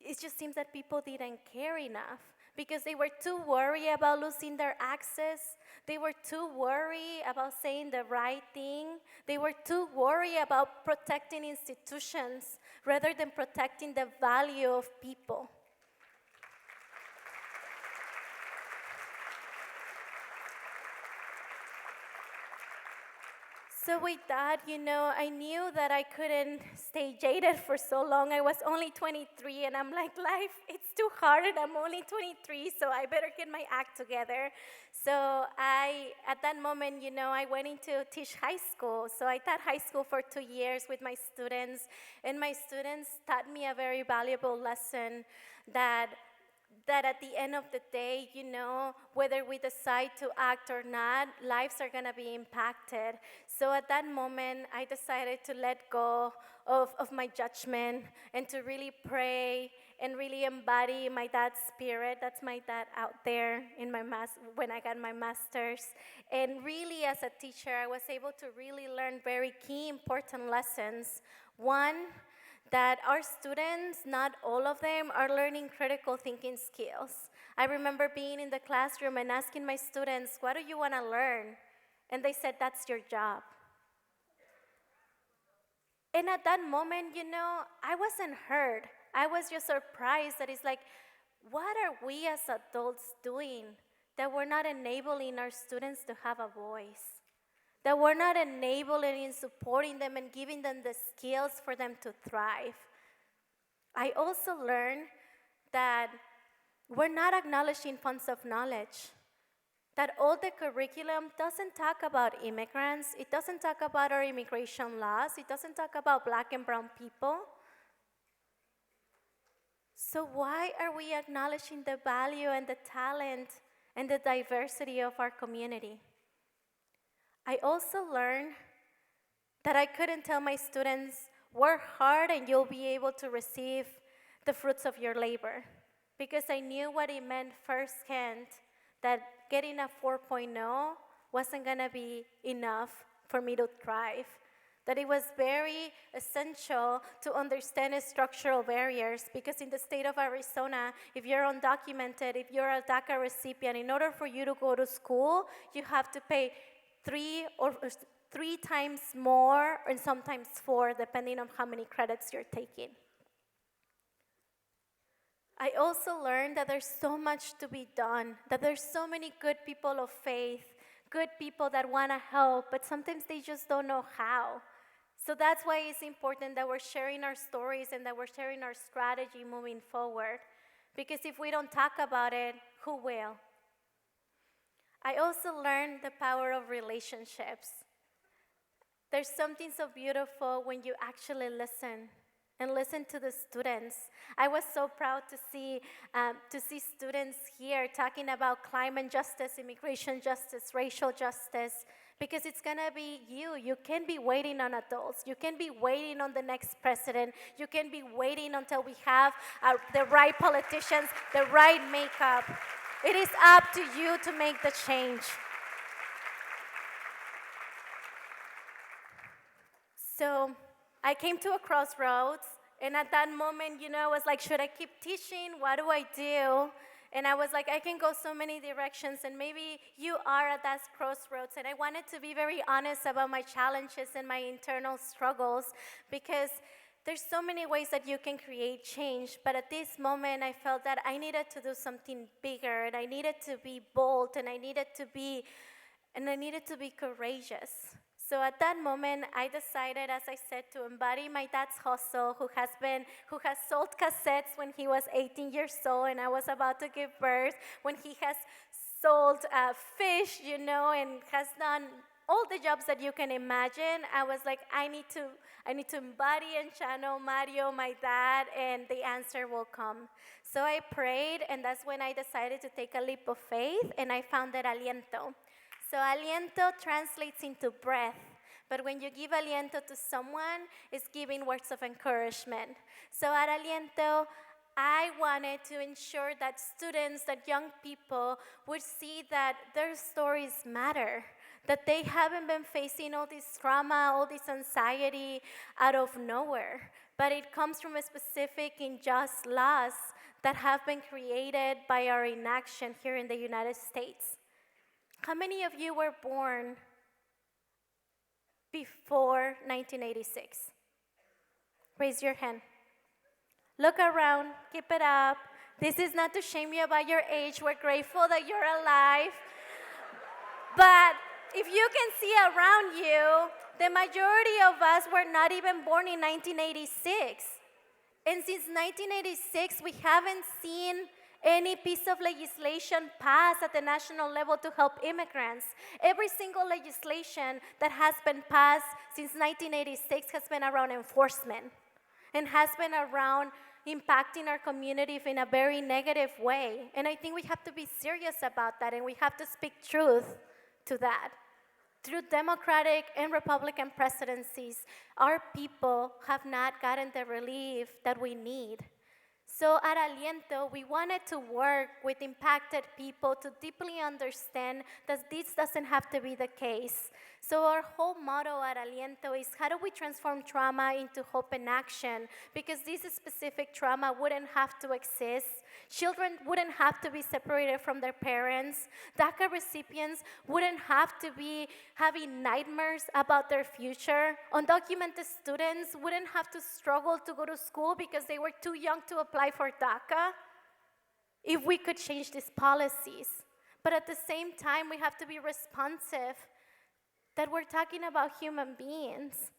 it just seems that people didn't care enough because they were too worried about losing their access. They were too worried about saying the right thing. They were too worried about protecting institutions rather than protecting the value of people. So with that, I knew that I couldn't stay jaded for so long. I was only 23, and I'm like, life, it's too hard, and I'm only 23, so I better get my act together. So at that moment, I went into teach high school. So I taught high school for 2 years with my students, and my students taught me a very valuable lesson that at the end of the day, whether we decide to act or not, lives are gonna be impacted. So at that moment, I decided to let go of my judgment and to really pray and really embody my dad's spirit. That's my dad out there in when I got my master's. And really, as a teacher, I was able to really learn very key, important lessons. One, that our students, not all of them, are learning critical thinking skills. I remember being in the classroom and asking my students, what do you want to learn? And they said, that's your job. And at that moment, I wasn't hurt. I was just surprised that it's like, what are we as adults doing that we're not enabling our students to have a voice? That we're not enabling and supporting them and giving them the skills for them to thrive. I also learned that we're not acknowledging funds of knowledge. That all the curriculum doesn't talk about immigrants. It doesn't talk about our immigration laws. It doesn't talk about Black and brown people. So why are we acknowledging the value and the talent and the diversity of our community? I also learned that I couldn't tell my students, work hard and you'll be able to receive the fruits of your labor. Because I knew what it meant firsthand, that getting a 4.0 wasn't gonna be enough for me to thrive. That it was very essential to understand structural barriers, because in the state of Arizona, if you're undocumented, if you're a DACA recipient, in order for you to go to school, you have to pay 3 times more, and sometimes 4, depending on how many credits you're taking. I also learned that there's so much to be done, that there's so many good people of faith, good people that want to help, but sometimes they just don't know how. So that's why it's important that we're sharing our stories and that we're sharing our strategy moving forward. Because if we don't talk about it, who will? I also learned the power of relationships. There's something so beautiful when you actually listen and listen to the students. I was so proud to see students here talking about climate justice, immigration justice, racial justice, because it's gonna be you. You can't be waiting on adults. You can't be waiting on the next president. You can't be waiting until we have the right politicians, the right makeup. It is up to you to make the change. So I came to a crossroads, and at that moment, I was like, should I keep teaching? What do I do? And I was like, I can go so many directions, and maybe you are at that crossroads. And I wanted to be very honest about my challenges and my internal struggles, because there's so many ways that you can create change, but at this moment, I felt that I needed to do something bigger, and I needed to be bold, and I needed to be and I needed to be courageous. So at that moment, I decided, as I said, to embody my dad's hustle, who has sold cassettes when he was 18 years old and I was about to give birth, when he has sold fish, you know, and has done all the jobs that you can imagine. I was like, I need to embody and channel Mario, my dad, and the answer will come. So I prayed, and that's when I decided to take a leap of faith, and I founded Aliento. So aliento translates into breath, but when you give aliento to someone, it's giving words of encouragement. So at Aliento, I wanted to ensure that students, that young people would see that their stories matter, that they haven't been facing all this trauma, all this anxiety out of nowhere, but it comes from a specific unjust laws that have been created by our inaction here in the United States. How many of you were born before 1986? Raise your hand. Look around, keep it up. This is not to shame you about your age. We're grateful that you're alive. But if you can see around you, the majority of us were not even born in 1986. And since 1986, we haven't seen any piece of legislation passed at the national level to help immigrants. Every single legislation that has been passed since 1986 has been around enforcement and has been around impacting our community in a very negative way. And I think we have to be serious about that, and we have to speak truth to that. Through Democratic and Republican presidencies, our people have not gotten the relief that we need. So at Aliento, we wanted to work with impacted people to deeply understand that this doesn't have to be the case. So our whole motto at Aliento is, how do we transform trauma into hope and action? Because this specific trauma wouldn't have to exist. Children wouldn't have to be separated from their parents. DACA recipients wouldn't have to be having nightmares about their future. Undocumented students wouldn't have to struggle to go to school because they were too young to apply for DACA if we could change these policies. But at the same time, we have to be responsive that we're talking about human beings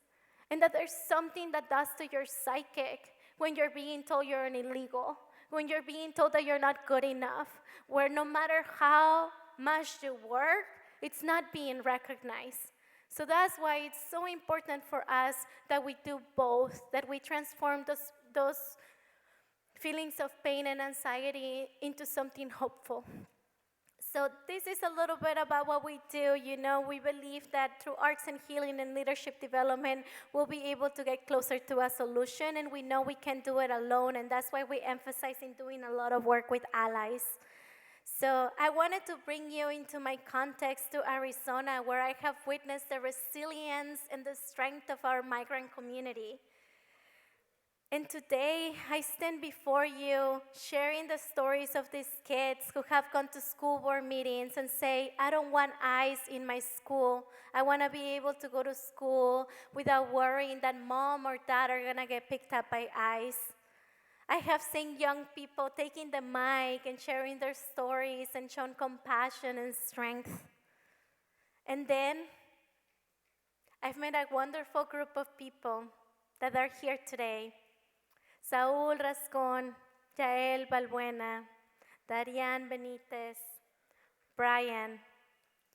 and that there's something that does to your psychic when you're being told you're an illegal, when you're being told that you're not good enough, where no matter how much you work, it's not being recognized. So that's why it's so important for us that we do both, that we transform those feelings of pain and anxiety into something hopeful. So this is a little bit about what we do. You know, we believe that through arts and healing and leadership development, we'll be able to get closer to a solution, and we know we can't do it alone, and that's why we emphasize in doing a lot of work with allies. So I wanted to bring you into my context to Arizona, where I have witnessed the resilience and the strength of our migrant community. And today, I stand before you sharing the stories of these kids who have gone to school board meetings and say, I don't want ICE in my school. I want to be able to go to school without worrying that mom or dad are going to get picked up by ICE. I have seen young people taking the mic and sharing their stories and shown compassion and strength. And then, I've met a wonderful group of people that are here today. Saúl Rascón, Yael Balbuena, Darian Benitez, Brian.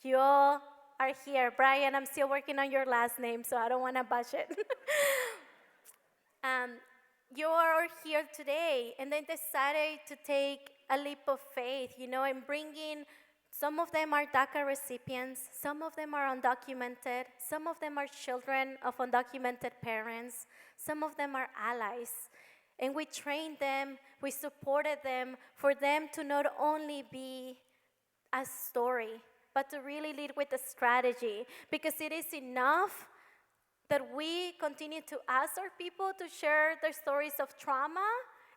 You all are here. Brian, I'm still working on your last name, so I don't want to botch it. You are here today, and then decided to take a leap of faith, you know, and bringing, some of them are DACA recipients, some of them are undocumented, some of them are children of undocumented parents, some of them are allies. And we trained them, we supported them, for them to not only be a story, but to really lead with a strategy. Because it is enough that we continue to ask our people to share their stories of trauma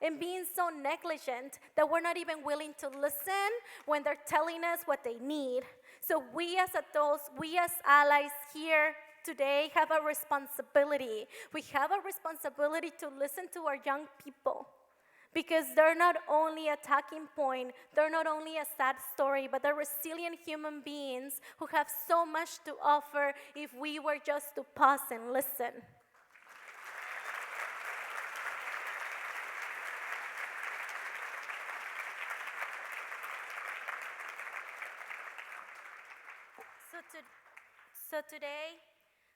and being so negligent that we're not even willing to listen when they're telling us what they need. So we as adults, we as allies here today have a responsibility. We have a responsibility to listen to our young people, because they're not only a talking point, they're not only a sad story, but they're resilient human beings who have so much to offer if we were just to pause and listen. So today,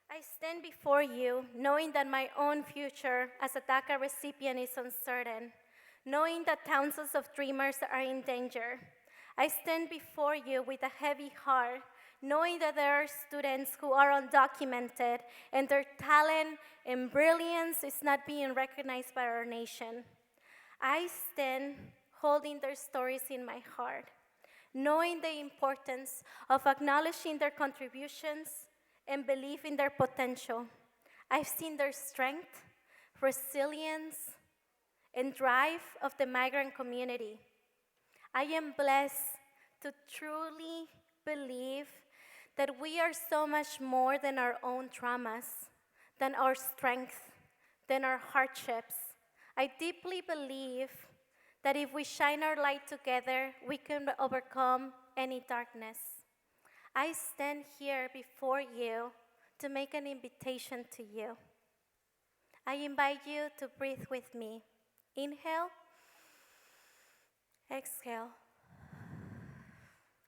I stand before you knowing that my own future as a DACA recipient is uncertain, knowing that thousands of dreamers are in danger. I stand before you with a heavy heart, knowing that there are students who are undocumented and their talent and brilliance is not being recognized by our nation. I stand holding their stories in my heart, knowing the importance of acknowledging their contributions and believe in their potential. I've seen their strength, resilience, and drive of the migrant community. I am blessed to truly believe that we are so much more than our own traumas, than our strength, than our hardships. I deeply believe that if we shine our light together, we can overcome any darkness. I stand here before you to make an invitation to you. I invite you to breathe with me. Inhale, exhale.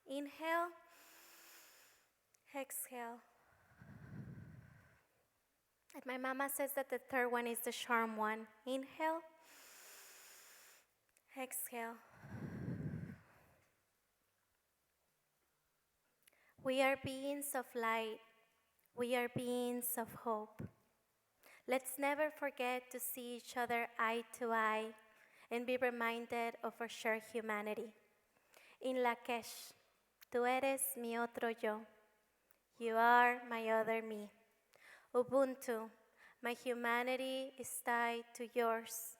Inhale, exhale. And my mama says that the third one is the charm one. Inhale, exhale. We are beings of light. We are beings of hope. Let's never forget to see each other eye to eye and be reminded of our shared humanity. In Lakesh, tú eres mi otro yo. You are my other me. Ubuntu, my humanity is tied to yours.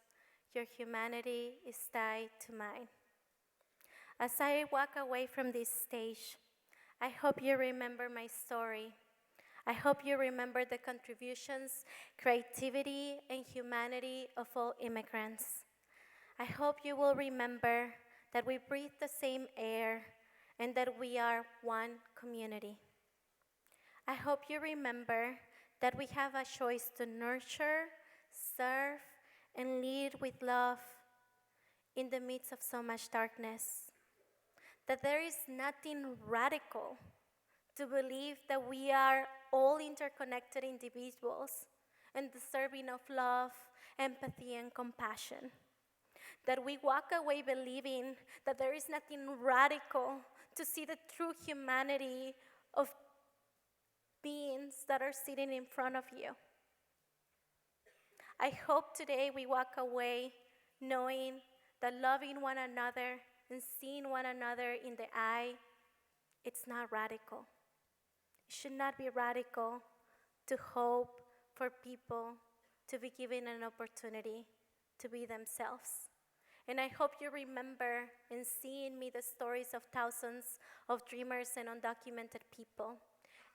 Your humanity is tied to mine. As I walk away from this stage, I hope you remember my story. I hope you remember the contributions, creativity, and humanity of all immigrants. I hope you will remember that we breathe the same air and that we are one community. I hope you remember that we have a choice to nurture, serve, and lead with love in the midst of so much darkness. That there is nothing radical to believe that we are all interconnected individuals and deserving of love, empathy, and compassion. That we walk away believing that there is nothing radical to see the true humanity of beings that are sitting in front of you. I hope today we walk away knowing that loving one another and seeing one another in the eye, it's not radical. It should not be radical to hope for people to be given an opportunity to be themselves. And I hope you remember in seeing me the stories of thousands of dreamers and undocumented people,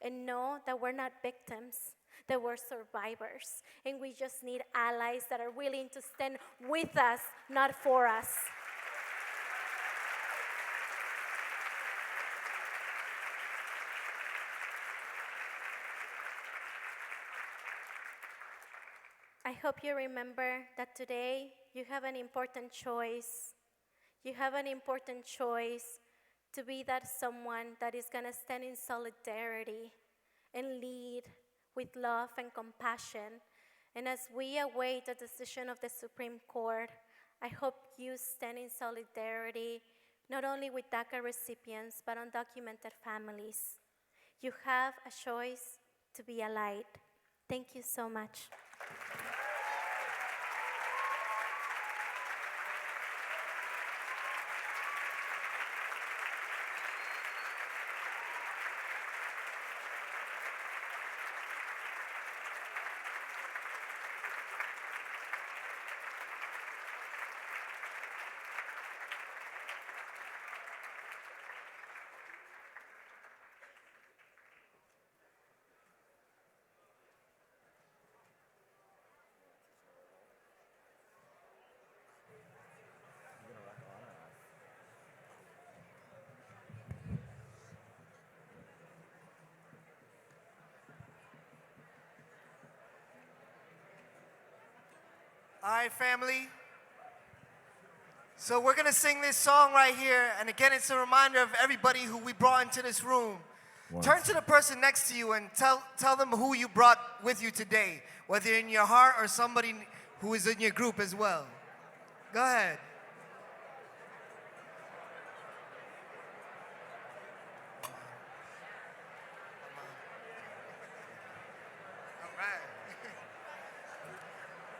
and know that we're not victims, that we're survivors, and we just need allies that are willing to stand with us, not for us. I hope you remember that today you have an important choice. You have an important choice to be that someone that is going to stand in solidarity and lead with love and compassion. And as we await the decision of the Supreme Court, I hope you stand in solidarity not only with DACA recipients, but undocumented families. You have a choice to be a light. Thank you so much. All right, family. So we're gonna sing this song right here, and again, it's a reminder of everybody who we brought into this room. Turn to the person next to you and tell them who you brought with you today, whether in your heart or somebody who is in your group as well. Go ahead.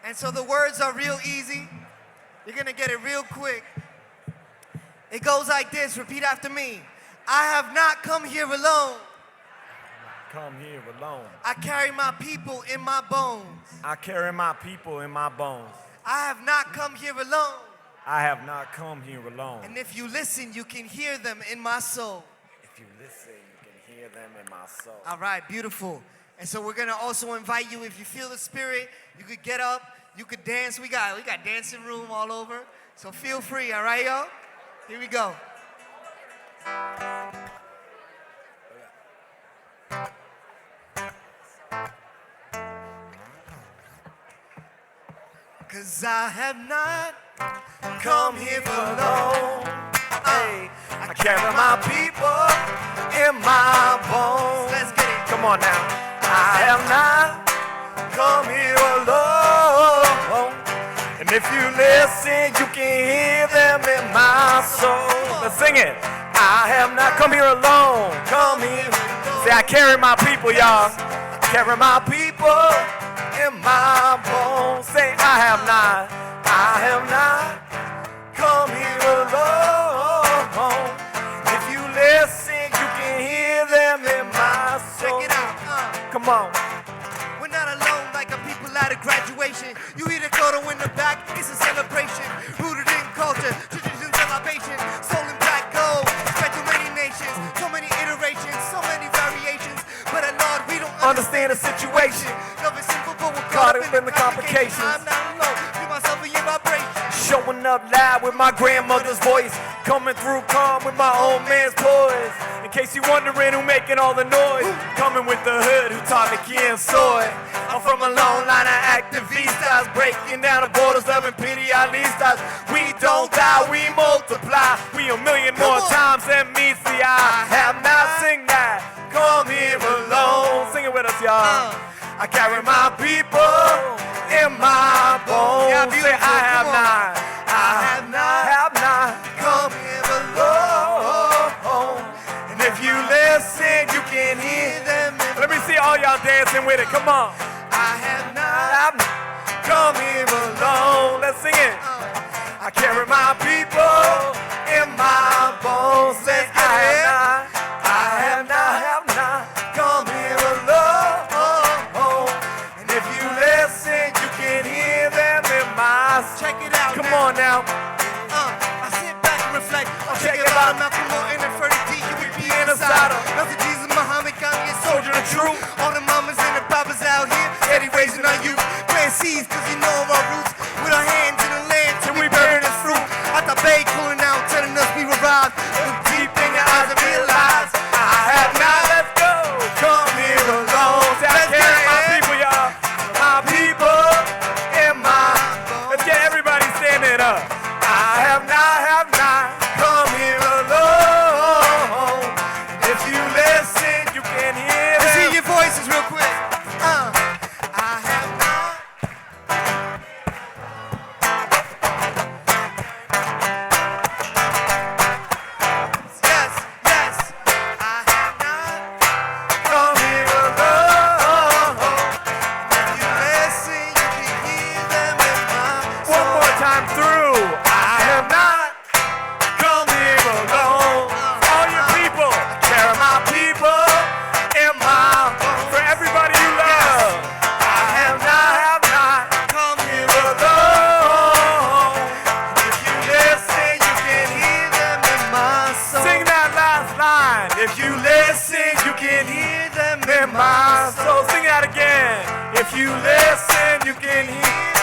And so the words are real easy. You're gonna get it real quick. It goes like this, repeat after me. I have not come here alone. Come here alone. I carry my people in my bones. I carry my people in my bones. I have not come here alone. I have not come here alone. And if you listen, you can hear them in my soul. If you listen, you can hear them in my soul. All right, beautiful. And so we're gonna also invite you, if you feel the spirit, you could get up, you could dance. We got dancing room all over. So feel free, all right, y'all? Here we go. Cause I have not come here alone. Hey, I carry my people in my bones. Let's get it. Come on now. I have not come here alone. And if you listen, you can hear them in my soul. Let's sing it. I have not come here alone. Come here. Say, I carry my people, y'all. Carry my people in my bones. Say, I have not come here alone. If you listen, you can hear them in my soul. Check it out. Come on. We're not alone like a people at a graduation. You hear the photo in the back, it's a celebration. Rooted in culture, traditions, elevation. Soul and black gold, spread to many nations. So many iterations, so many variations. But Lord, we don't Understand the situation. Love is simple, but we're Caught up in the complications. I'm not alone, feel myself in your vibration. Showing up loud with my grandmother's voice. Coming through calm with my old man's poise. In case you wondering who making all the noise. Coming with the hood who taught me quién soy. I'm from a long line of activistas. Breaking down the borders, loving pedialistas. We don't die, we multiply. We a million more times than meets the eye. Have not sing that. Come here alone. Sing it with us, y'all. I carry my people in my bones. Say, I have not come here alone. And if you listen, you can hear them. Let me see all y'all dancing with it. Come on. I have not come here alone. Let's sing it. I carry my people in my bones. Say, I have not come here alone. And if you listen, you can hear them in my soul. Check it out. Come on now. I sit back and reflect. Check it out. Malcolm Morton and Freddie D. You would be Inside inside. Nothing Jesus, Muhammad, Kanye, soldier of truth. All the mamas and the papas out here, steady raising our youth. Plant seeds, cause you know our roots. With our hands in the land till we burn this fruit. At the bay, cooling out, telling us we arrived. Look deep in your eyes and realize I have not. Let's go. Come here alone. Say, I carry my people, y'all. My people in my. Let's get everybody standing up. I have not come here alone. If you listen, you can hear them. Let's hear your voices real quick. I have not. Yes, I have not come here alone. If you listen, you can hear them in my soul. One more time through. I have not come here alone. All your people, carry my people in my bones. For everybody you love, I have not come here alone. If you listen, you can hear them in my soul. Sing that last line. If you listen, you can hear them in my soul. Sing that again. If you listen, you can hear